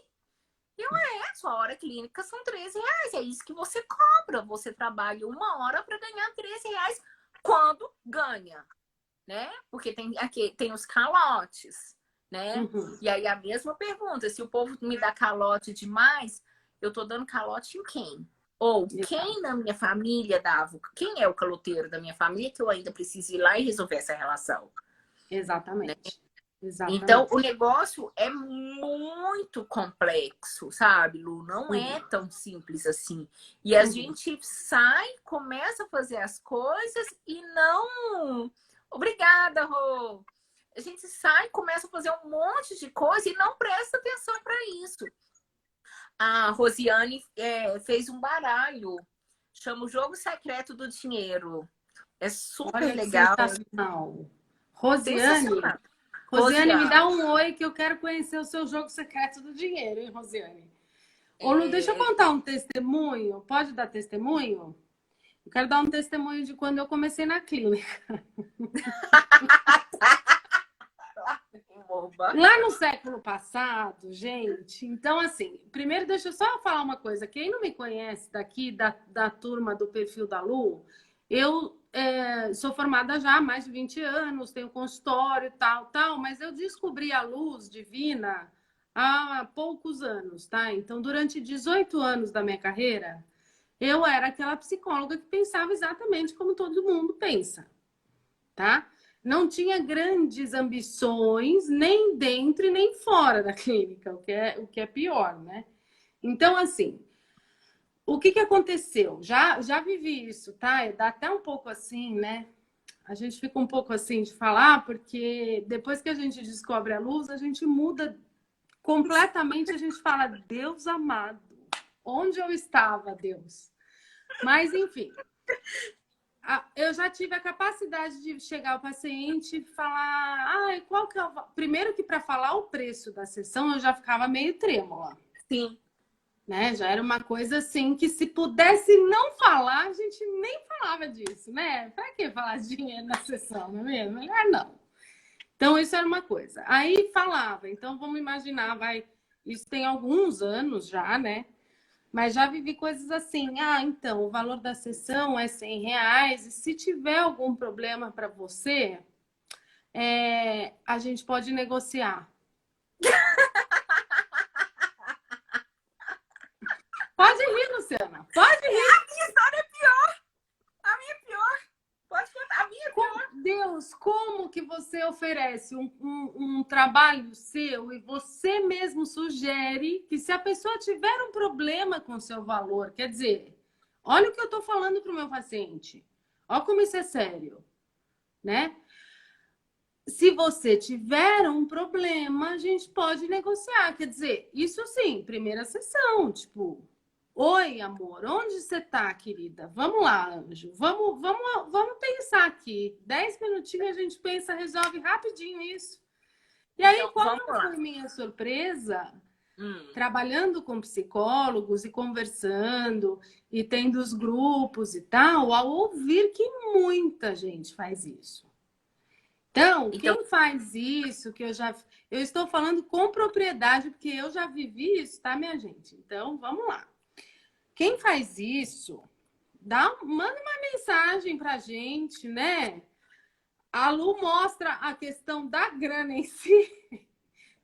Sua hora clínica são R$13, é isso que você cobra. Você trabalha uma hora para ganhar R$13 quando ganha, né? Porque tem os calotes, né? E aí a mesma pergunta, se o povo me dá calote demais, eu tô dando calote em quem? Ou quem na minha família dava? Quem é o caloteiro da minha família que eu ainda preciso ir lá e resolver essa relação? Exatamente. Né? Exatamente. Então, o negócio é muito complexo, sabe, Lu? Não é tão simples assim. E a gente sai, começa a fazer as coisas e não... Obrigada, Rô! A gente sai, começa a fazer um monte de coisa e não presta atenção para isso. A Rosiane fez um baralho, chama o Jogo Secreto do Dinheiro. É super legal. Sensacional. Rosiane, me dá um oi que eu quero conhecer o seu Jogo Secreto do Dinheiro, hein, Rosiane? Ô, Lu, deixa eu contar um testemunho. Pode dar testemunho? Eu quero dar um testemunho de quando eu comecei na clínica. Lá no século passado, gente, então assim, primeiro deixa eu só falar uma coisa. Quem não me conhece daqui, da turma do perfil da Lu, eu sou formada já há mais de 20 anos, tenho consultório e tal, mas eu descobri a luz divina há poucos anos, tá? Então, durante 18 anos da minha carreira, eu era aquela psicóloga que pensava exatamente como todo mundo pensa, tá? Não tinha grandes ambições, nem dentro e nem fora da clínica, o que é pior, né? Então, assim, o que aconteceu? Já vivi isso, tá? Dá até um pouco assim, né? A gente fica um pouco assim de falar, porque depois que a gente descobre a luz, a gente muda completamente. A gente fala, Deus amado, onde eu estava, Deus? Mas, enfim, eu já tive a capacidade de chegar ao paciente e falar, qual que é o... Primeiro que para falar o preço da sessão, eu já ficava meio trêmula. Sim. Né? Já era uma coisa assim que se pudesse não falar, a gente nem falava disso, né? Para que falar de dinheiro na sessão, não é mesmo? Melhor não. Então, isso era uma coisa. Aí falava, então vamos imaginar, isso tem alguns anos já, né? Mas já vivi coisas assim, então, o valor da sessão é R$ 100, e se tiver algum problema para você, a gente pode negociar. Pode rir, Luciana, pode rir. A minha história é pior. A minha é pior. Pode contar, a minha é pior. Deus, como que você oferece um trabalho seu e você mesmo sugere que se a pessoa tiver um problema com o seu valor, quer dizer, olha o que eu estou falando para o meu paciente, olha como isso é sério, né? Se você tiver um problema, a gente pode negociar, quer dizer, isso sim, primeira sessão, tipo... Oi, amor, onde você tá, querida? Vamos lá, anjo. Vamos pensar aqui. 10 minutinhos a gente pensa, resolve rapidinho isso. E aí, Então, qual foi minha surpresa? Trabalhando com psicólogos e conversando e tendo os grupos e tal, ao ouvir que muita gente faz isso. Então, quem faz isso, eu estou falando com propriedade, porque eu já vivi isso, tá, minha gente? Então, vamos lá. Quem faz isso, manda uma mensagem pra gente, né? A Lu mostra a questão da grana em si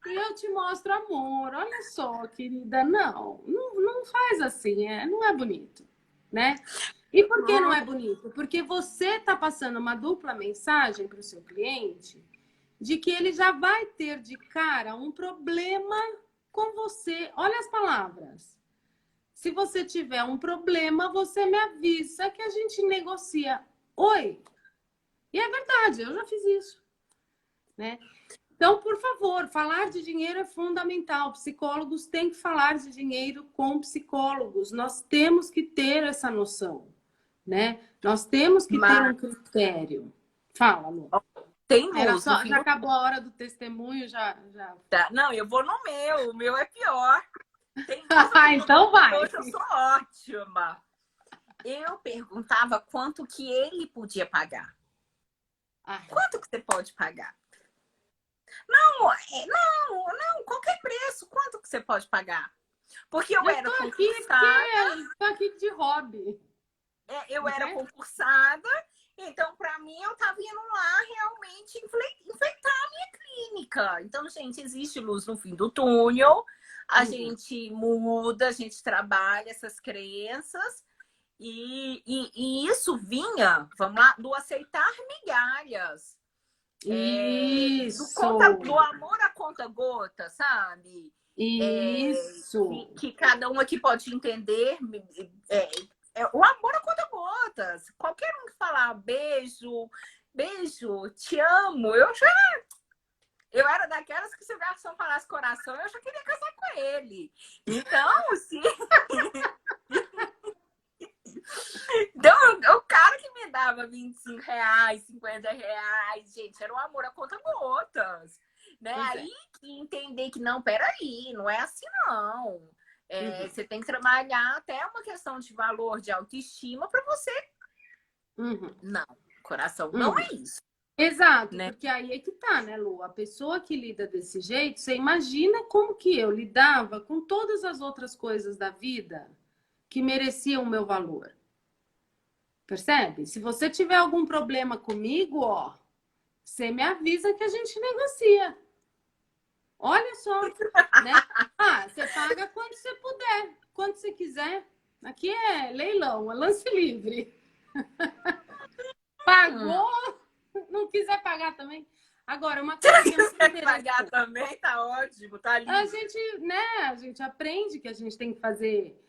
e eu te mostro amor. Olha só, querida, não faz assim, não é bonito, né? E por que não é bonito? Porque você está passando uma dupla mensagem para o seu cliente de que ele já vai ter de cara um problema com você. Olha as palavras. Se você tiver um problema, você me avisa que a gente negocia. Oi. E é verdade, eu já fiz isso, né? Então, por favor, falar de dinheiro é fundamental. Psicólogos têm que falar de dinheiro com psicólogos. Nós temos que ter essa noção, né? Nós temos que ter um critério. Fala, Lu. Tem luz. Já acabou a hora do testemunho, já. Tá. Não, eu vou no meu. O meu é pior. Então vai. Hoje eu sou ótima. Eu perguntava quanto que ele podia pagar. Quanto que você pode pagar? Não, qualquer preço. Quanto que você pode pagar? Porque eu era concursada. Estou aqui de hobby. Eu era concursada, então para mim eu estava indo lá realmente enfeitar a minha clínica. Então, gente, existe luz no fim do túnel. A gente muda, a gente trabalha essas crenças e isso vinha, vamos lá, do aceitar migalhas. Isso. Do amor a conta gota, sabe? Isso. Que cada um aqui pode entender. O amor a conta gotas. Qualquer um que falar beijo, te amo, eu era daquelas que se o garçom falasse coração, eu já queria casar com ele. Então, sim. Então, o cara que me dava R$25, R$50, gente, era um amor a conta gotas. Né? Aí entender que não, peraí, não é assim não. Você tem que trabalhar até uma questão de valor, de autoestima para você. Não, coração, não é isso. Exato, né? Porque aí é que tá, né, Lu? A pessoa que lida desse jeito, você imagina como que eu lidava com todas as outras coisas da vida que mereciam o meu valor. Percebe? Se você tiver algum problema comigo, você me avisa que a gente negocia. Olha só, né? Você paga quando você puder, quando você quiser. Aqui é leilão, é lance livre. Pagou, não quiser pagar também. Agora, uma coisa que eu quiser pagar também, tá ótimo, tá lindo. A gente aprende que a gente tem que fazer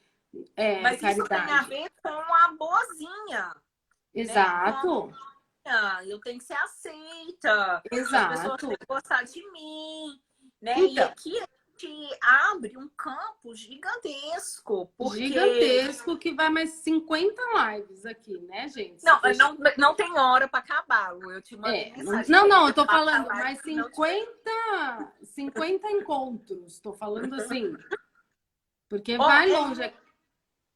Mas isso tem a caridade. ver com a boazinha, né? Exato, Eu tenho que ser aceita, as pessoas exato. têm que gostar de mim, né? E Então, aqui a gente abre um campo gigantesco, porque gigantesco que vai mais 50 lives aqui, né, gente? Se não, deixar. não tem hora para acabar, Lu. Eu te mandei Não, mensagem, não, tem não, que eu tô acabar a falando live, mais se não tiver. 50 encontros. Tô falando assim, porque Ó, vai longe.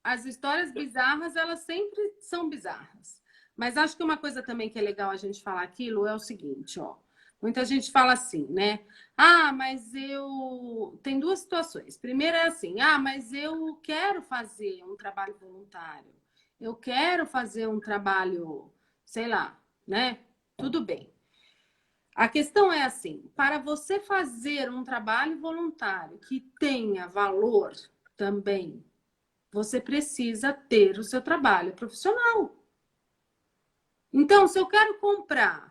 As histórias bizarras, elas sempre são bizarras. Mas acho que uma coisa também que é legal a gente falar aquilo é o seguinte, ó. Muita gente fala assim, né? Ah, mas eu. Tem duas situações. Primeiro é assim: ah, mas eu quero fazer um trabalho voluntário. Eu quero fazer um trabalho, sei lá, né? Tudo bem. A questão é assim: para você fazer um trabalho voluntário que tenha valor também, você precisa ter o seu trabalho profissional. Então, se eu quero comprar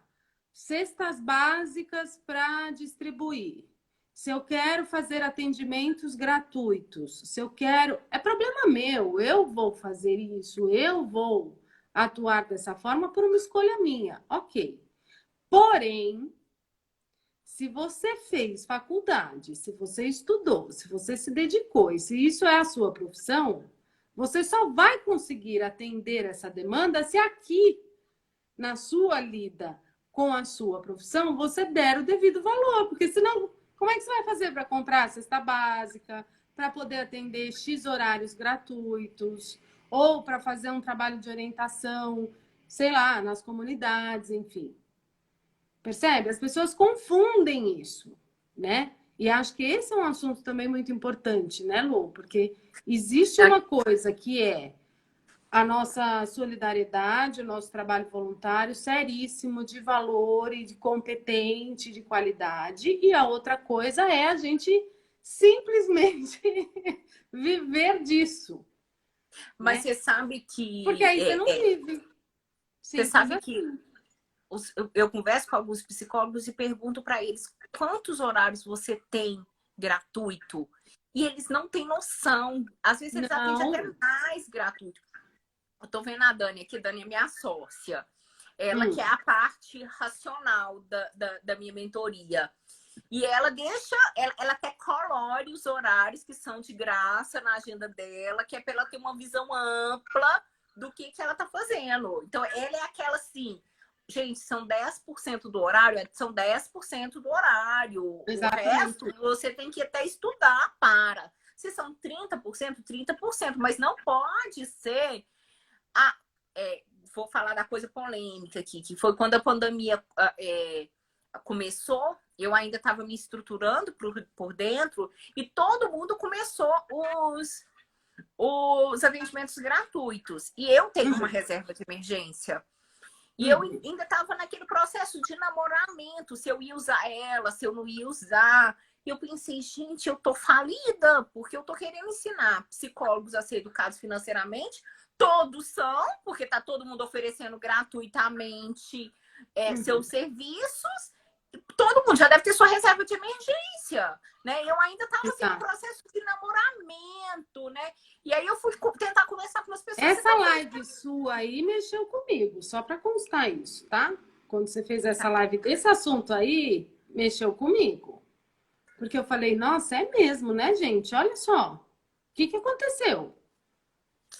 cestas básicas para distribuir, se eu quero fazer atendimentos gratuitos, se eu quero. É problema meu, eu vou fazer isso, eu vou atuar dessa forma por uma escolha minha. Ok. Porém, se você fez faculdade, se você estudou, se você se dedicou e se isso é a sua profissão, você só vai conseguir atender essa demanda se aqui, na sua lida com a sua profissão, você der o devido valor. Porque senão, como é que você vai fazer para comprar a cesta básica, para poder atender X horários gratuitos, ou para fazer um trabalho de orientação, sei lá, nas comunidades, enfim. Percebe? As pessoas confundem isso, né? E acho que esse é um assunto também muito importante, né, Lu? Porque existe uma coisa que é a nossa solidariedade, o nosso trabalho voluntário, seríssimo, de valor e de competente, de qualidade, e a outra coisa é a gente simplesmente viver disso, Mas né? você sabe Porque que aí você não vive. você Simples sabe que assim. eu converso com alguns psicólogos e pergunto para eles quantos horários você tem gratuito. E eles não têm noção. Às vezes eles atendem até Não. mais gratuito. Eu tô vendo a Dani aqui, a Dani é minha sócia. Ela que é Hum. a parte racional da minha mentoria. E ela deixa, ela até colore os horários que são de graça na agenda dela, que é para ela ter uma visão ampla do que ela tá fazendo. Então, ela é aquela assim, gente, são 10% do horário, são 10% do horário. O resto Exatamente. você tem que até estudar para. Se são 30%, 30%, mas não pode ser. Ah, vou falar da coisa polêmica aqui, que foi quando a pandemia começou, eu ainda estava me estruturando por dentro e todo mundo começou os atendimentos gratuitos. E eu tenho uma Uhum. reserva de emergência. E eu Uhum. ainda estava naquele processo de namoramento, se eu ia usar ela, se eu não ia usar. E eu pensei, gente, eu tô falida, porque eu tô querendo ensinar psicólogos a ser educados financeiramente. Todos são, porque tá todo mundo oferecendo gratuitamente Uhum. seus serviços. Todo mundo já deve ter sua reserva de emergência, né? Eu ainda estava assim no Exato. processo de namoramento, né? E aí eu fui tentar conversar com as pessoas. Você Essa tá live sua aí mexeu comigo, só para constar isso, tá? Quando você fez essa tá. live desse assunto aí, mexeu comigo. Porque eu falei, nossa, é mesmo, né, gente? Olha só. O que que aconteceu?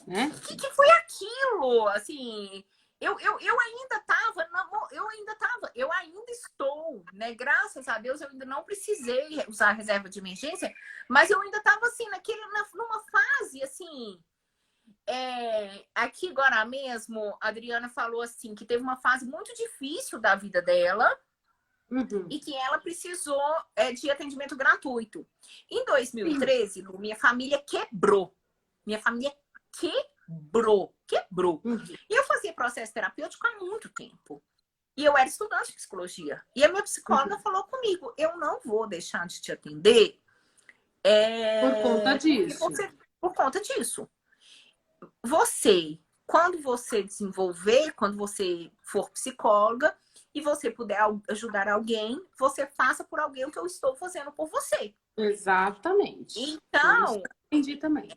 Né? Que foi aquilo? Assim, eu ainda estava, eu ainda estou, né? Graças a Deus, eu ainda não precisei usar a reserva de emergência, mas eu ainda estava assim, numa fase assim. Aqui agora mesmo, a Adriana falou assim que teve uma fase muito difícil da vida dela Uhum. e que ela precisou de atendimento gratuito. Em Sim. 2013, minha família quebrou. Minha família quebrou. Uhum. E eu fazia processo terapêutico há muito tempo. E eu era estudante de psicologia. E a minha psicóloga Uhum. falou comigo: eu não vou deixar de te atender Por conta porque disso. por conta disso. Você, quando você desenvolver, quando você for psicóloga e você puder ajudar alguém, você faça por alguém o que eu estou fazendo por você. Exatamente. Foi isso Então, que eu entendi também.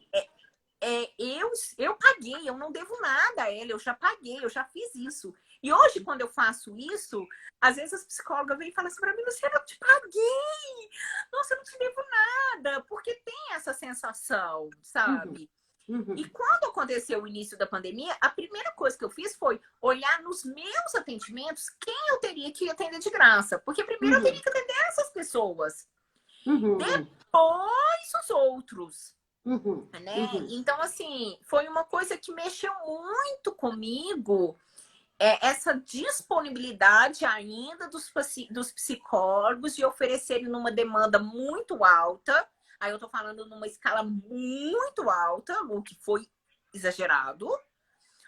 eu paguei, eu não devo nada a ela, eu já paguei, eu já fiz isso. E hoje, quando eu faço isso, às vezes as psicólogas vêm e falam assim para mim, Luciana, eu te paguei! Nossa, eu não te devo nada! Porque tem essa sensação, Uhum. sabe? E Uhum. quando aconteceu o início da pandemia, a primeira coisa que eu fiz foi olhar nos meus atendimentos quem eu teria que atender de graça. Porque primeiro eu teria Uhum. que atender essas pessoas, Uhum. depois os outros. Uhum. Né? Uhum. Então, assim, foi uma coisa que mexeu muito comigo, essa disponibilidade ainda dos psicólogos de oferecerem numa demanda muito alta. Aí eu tô falando numa escala muito alta, o que foi exagerado,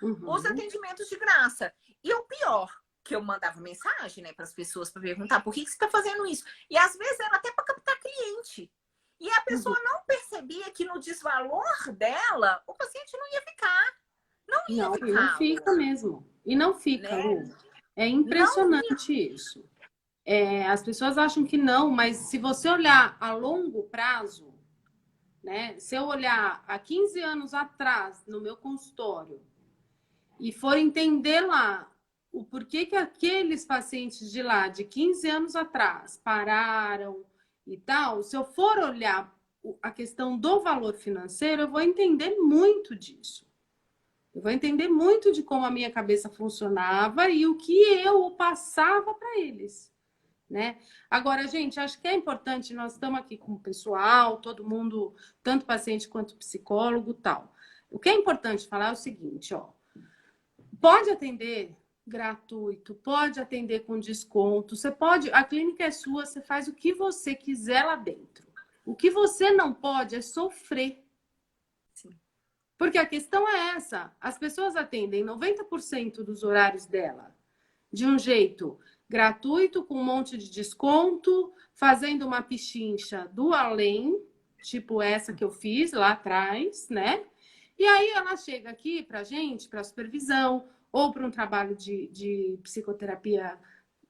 os Uhum. atendimentos de graça. E o pior, que eu mandava mensagem, né, para as pessoas para perguntar por que você está fazendo isso. E às vezes era até para captar cliente. E a Uhum. pessoa não percebia que no desvalor dela, o paciente não ia ficar. Não ia Não, e não ficar, fica Lu, mesmo. E não fica, né? Lu. É Não ia. impressionante isso. As pessoas acham que não, mas se você olhar a longo prazo, né? Se eu olhar há 15 anos atrás no meu consultório e for entender lá o porquê que aqueles pacientes de lá, de 15 anos atrás, pararam e tal, se eu for olhar a questão do valor financeiro, eu vou entender muito disso. Eu vou entender muito de como a minha cabeça funcionava e o que eu passava para eles, né? Agora, gente, acho que é importante, nós estamos aqui com o pessoal, todo mundo, tanto paciente quanto psicólogo, tal. O que é importante falar é o seguinte, ó, pode atender gratuito, pode atender com desconto, você pode, a clínica é sua, você faz o que você quiser lá dentro. O que você não pode é sofrer. Sim. Porque a questão é essa, as pessoas atendem 90% dos horários dela de um jeito gratuito, com um monte de desconto, fazendo uma pichincha do além, tipo essa que eu fiz lá atrás, né? E aí ela chega aqui para gente, para supervisão, ou para um trabalho de psicoterapia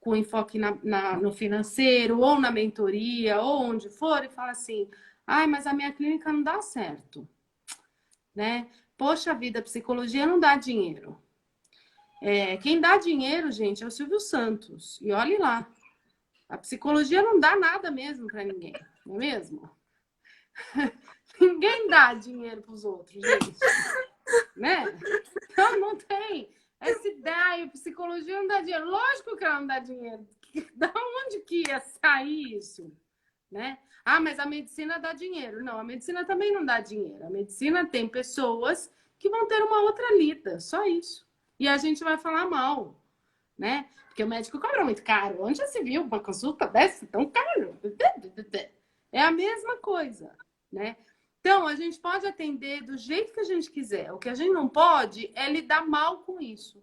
com enfoque no financeiro, ou na mentoria, ou onde for, e fala assim: ai, mas a minha clínica não dá certo, né? Poxa vida, psicologia não dá dinheiro. Quem dá dinheiro, gente, é o Silvio Santos. E olhe lá. A psicologia não dá nada mesmo para ninguém, não é mesmo? Ninguém dá dinheiro para os outros, gente. Né? Então não tem. Essa ideia, psicologia não dá dinheiro. Lógico que ela não dá dinheiro. Da onde que ia sair isso? Né? Ah, mas a medicina dá dinheiro. Não, a medicina também não dá dinheiro. A medicina tem pessoas que vão ter uma outra lida, só isso. E a gente vai falar mal, né? Porque o médico cobra muito caro. Onde já se viu uma consulta dessa tão caro? É a mesma coisa, né? Então, a gente pode atender do jeito que a gente quiser. O que a gente não pode é lidar mal com isso.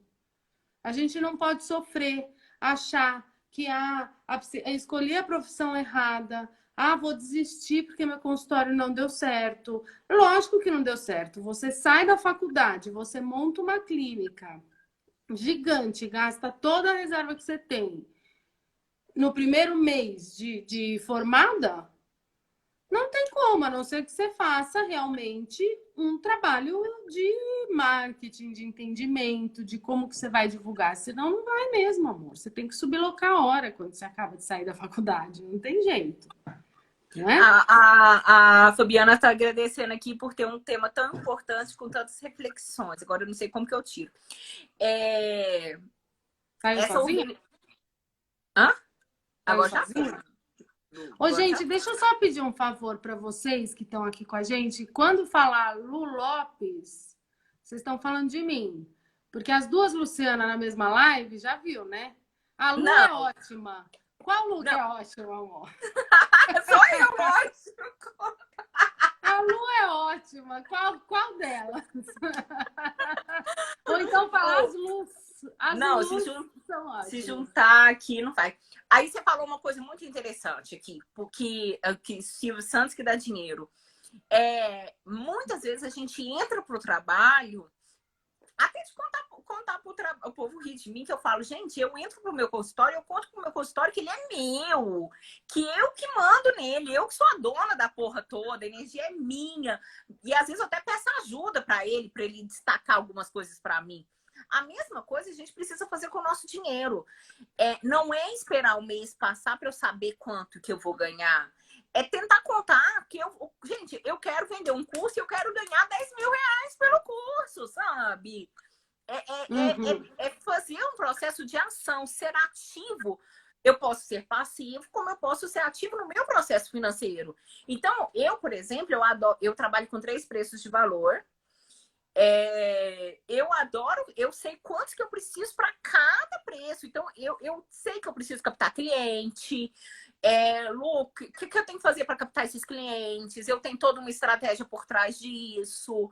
A gente não pode sofrer, achar que escolhi a profissão errada, vou desistir porque meu consultório não deu certo. Lógico que não deu certo. Você sai da faculdade, você monta uma clínica gigante, gasta toda a reserva que você tem. No primeiro mês de formada, não tem como, a não ser que você faça realmente um trabalho de marketing, de entendimento, de como que você vai divulgar. Senão não vai mesmo, amor. Você tem que sublocar a hora quando você acaba de sair da faculdade. Não tem jeito. Não é? A Fabiana está agradecendo aqui por ter um tema tão importante com tantas reflexões. Agora eu não sei como que eu tiro. Saiu Essa sozinha? Hã? Saiu Agora já foi. sozinha? Ô, Agora já gente, foi. deixa eu só pedir um favor para vocês que estão aqui com a gente. Quando falar Lu Lopes, vocês estão falando de mim. Porque as duas Luciana na mesma live, já viu, né? A Lu é Não, ótima. Qual Lu que não. é ótima, amor? Só eu gosto. A Lu é ótima. Qual delas? Ou então falar as Oh, Lus. As não, Lus são se ótimas. juntar aqui não faz. Aí você falou uma coisa muito interessante aqui, porque que Silvio Santos que dá dinheiro. Muitas vezes a gente entra para o trabalho até de contar pro o povo rir de mim, que eu falo, gente, eu entro pro meu consultório, eu conto pro meu consultório que ele é meu, que eu que mando nele, eu que sou a dona da porra toda, a energia é minha. E às vezes eu até peço ajuda para ele destacar algumas coisas para mim. A mesma coisa a gente precisa fazer com o nosso dinheiro. Não é esperar o mês passar para eu saber quanto que eu vou ganhar. É tentar contar que gente, eu quero vender um curso e eu quero ganhar 10 mil reais pelo curso, sabe? É fazer um processo de ação, ser ativo. Eu posso ser passivo, como eu posso ser ativo no meu processo financeiro. Então, eu, por exemplo, eu trabalho com 3 preços de valor. Eu adoro, eu sei quantos que eu preciso para cada preço. Então, eu sei que eu preciso captar cliente. Lu, o que eu tenho que fazer para captar esses clientes? Eu tenho toda uma estratégia por trás disso.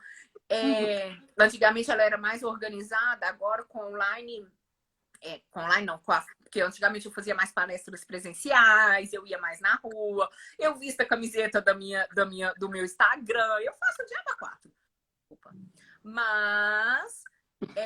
Antigamente ela era mais organizada, agora com online. Com online não, porque antigamente eu fazia mais palestras presenciais, eu ia mais na rua, eu visto a camiseta do meu Instagram, eu faço o dia da 4. Mas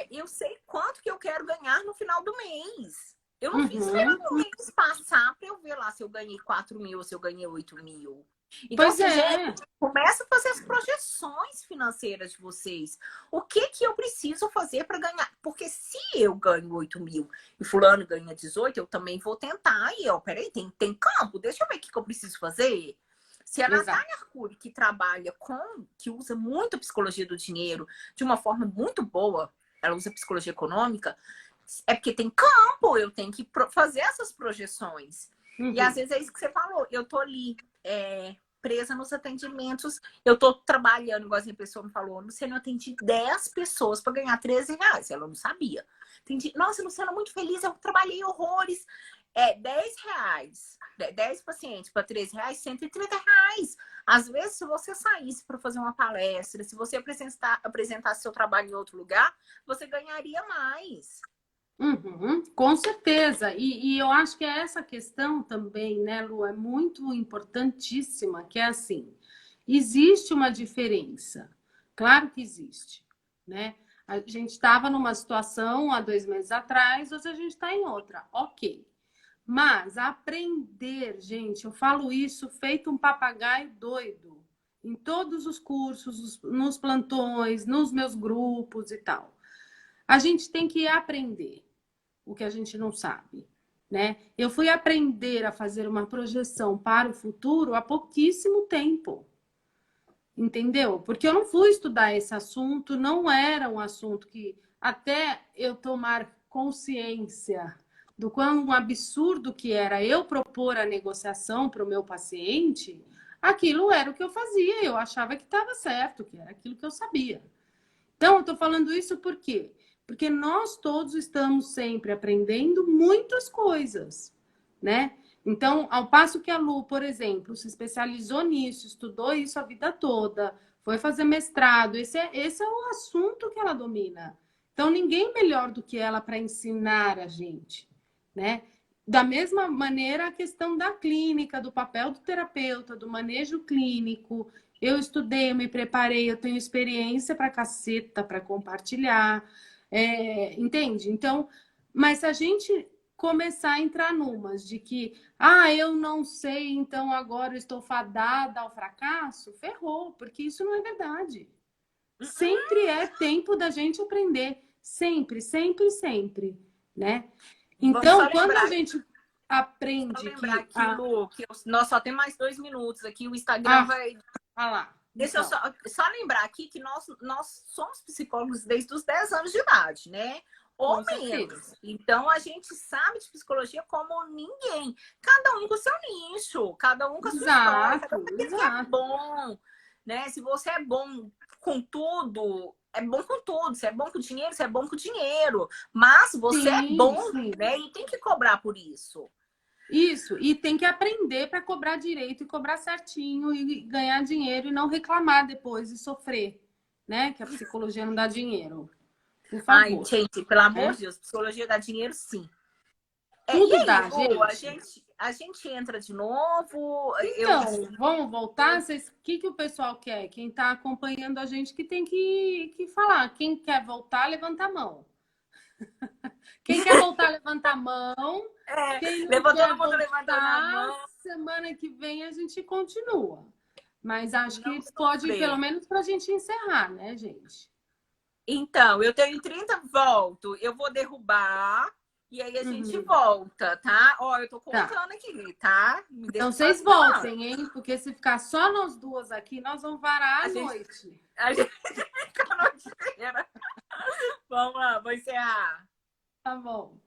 eu sei quanto que eu quero ganhar no final do mês. Eu não fiz esperando o mês passar para eu ver lá se eu ganhei 4 mil ou se eu ganhei 8 mil. Então, assim, gente, começa a fazer as projeções financeiras de vocês. O que eu preciso fazer para ganhar? Porque se eu ganho 8 mil e fulano ganha 18, eu também vou tentar. E peraí, tem campo, deixa eu ver o que eu preciso fazer. Se a Natália Arcuri, que usa muito a psicologia do dinheiro de uma forma muito boa, ela usa psicologia econômica, é porque tem campo, eu tenho que fazer essas projeções. E às vezes é isso que você falou, eu tô ali presa nos atendimentos, eu tô trabalhando, igual a pessoa me falou, Luciana, eu atendi 10 pessoas para ganhar 13 reais, ela não sabia. Nossa, Luciana, muito feliz, eu trabalhei horrores. 10 reais, 10 pacientes para 13 reais, 130 reais. Às vezes, se você saísse para fazer uma palestra, se você apresentasse seu trabalho em outro lugar, você ganharia mais. Com certeza. E eu acho que essa questão também, né, Lu, é muito importantíssima, que é assim, existe uma diferença. Claro que existe, né? A gente estava numa situação há 2 meses atrás, hoje a gente está em outra. Ok. Mas aprender, gente, eu falo isso feito um papagaio doido, em todos os cursos, nos plantões, nos meus grupos e tal. A gente tem que aprender o que a gente não sabe, né? Eu fui aprender a fazer uma projeção para o futuro há pouquíssimo tempo, entendeu? Porque eu não fui estudar esse assunto, não era um assunto que, até eu tomar consciência do quão absurdo que era eu propor a negociação para o meu paciente, aquilo era o que eu fazia, eu achava que estava certo, que era aquilo que eu sabia. Então, eu estou falando isso por quê? Porque nós todos estamos sempre aprendendo muitas coisas, né? Então, ao passo que a Lu, por exemplo, se especializou nisso, estudou isso a vida toda, foi fazer mestrado, esse é o assunto que ela domina. Então, ninguém melhor do que ela para ensinar a gente, né? Da mesma maneira, a questão da clínica, do papel do terapeuta, do manejo clínico. Eu estudei, eu me preparei, eu tenho experiência pra caceta para compartilhar. Entende? Então, mas se a gente começar a entrar numas de que, eu não sei, então agora eu estou fadada ao fracasso, ferrou, porque isso não é verdade. Sempre é tempo da gente aprender. Sempre, sempre, sempre, né? Então, quando a gente aprende Lu, que nós só temos mais 2 minutos aqui, o Instagram vai... lá. Deixa eu só lembrar aqui que nós somos psicólogos desde os 10 anos de idade, né? Ou menos. Então, a gente sabe de psicologia como ninguém. Cada um com o seu nicho, cada um com a sua história, cada um que é bom. Né? Se você é bom com tudo, é bom com tudo. Se é bom com dinheiro, você é bom com dinheiro. Mas você é bom, né? E tem que cobrar por isso. Isso, e tem que aprender para cobrar direito e cobrar certinho e ganhar dinheiro e não reclamar depois e sofrer, né? Que a psicologia não dá dinheiro. Por favor. Ai, gente, pelo amor de Deus, psicologia dá dinheiro, sim. Tudo dá, gente. A gente entra de novo. Então, vamos voltar? O que o pessoal quer? Quem está acompanhando a gente que tem que falar. Quem quer voltar, levanta a mão. Quem quer voltar, levanta a mão. Quem não Levou quer todo mundo levantando a voltar, mão. semana que vem a gente continua. Mas acho Não que pode, sofrer. pelo menos, para a gente encerrar, né, gente? Então, eu tenho 30, volto. Eu vou derrubar e aí a gente volta, tá? Ó, eu tô contando aqui, tá? Me deixa Então, vocês voltem, hein? Porque se ficar só nós duas aqui, nós vamos varar a noite. A gente fica a noite inteira. Vamos lá, vou encerrar. Tá bom.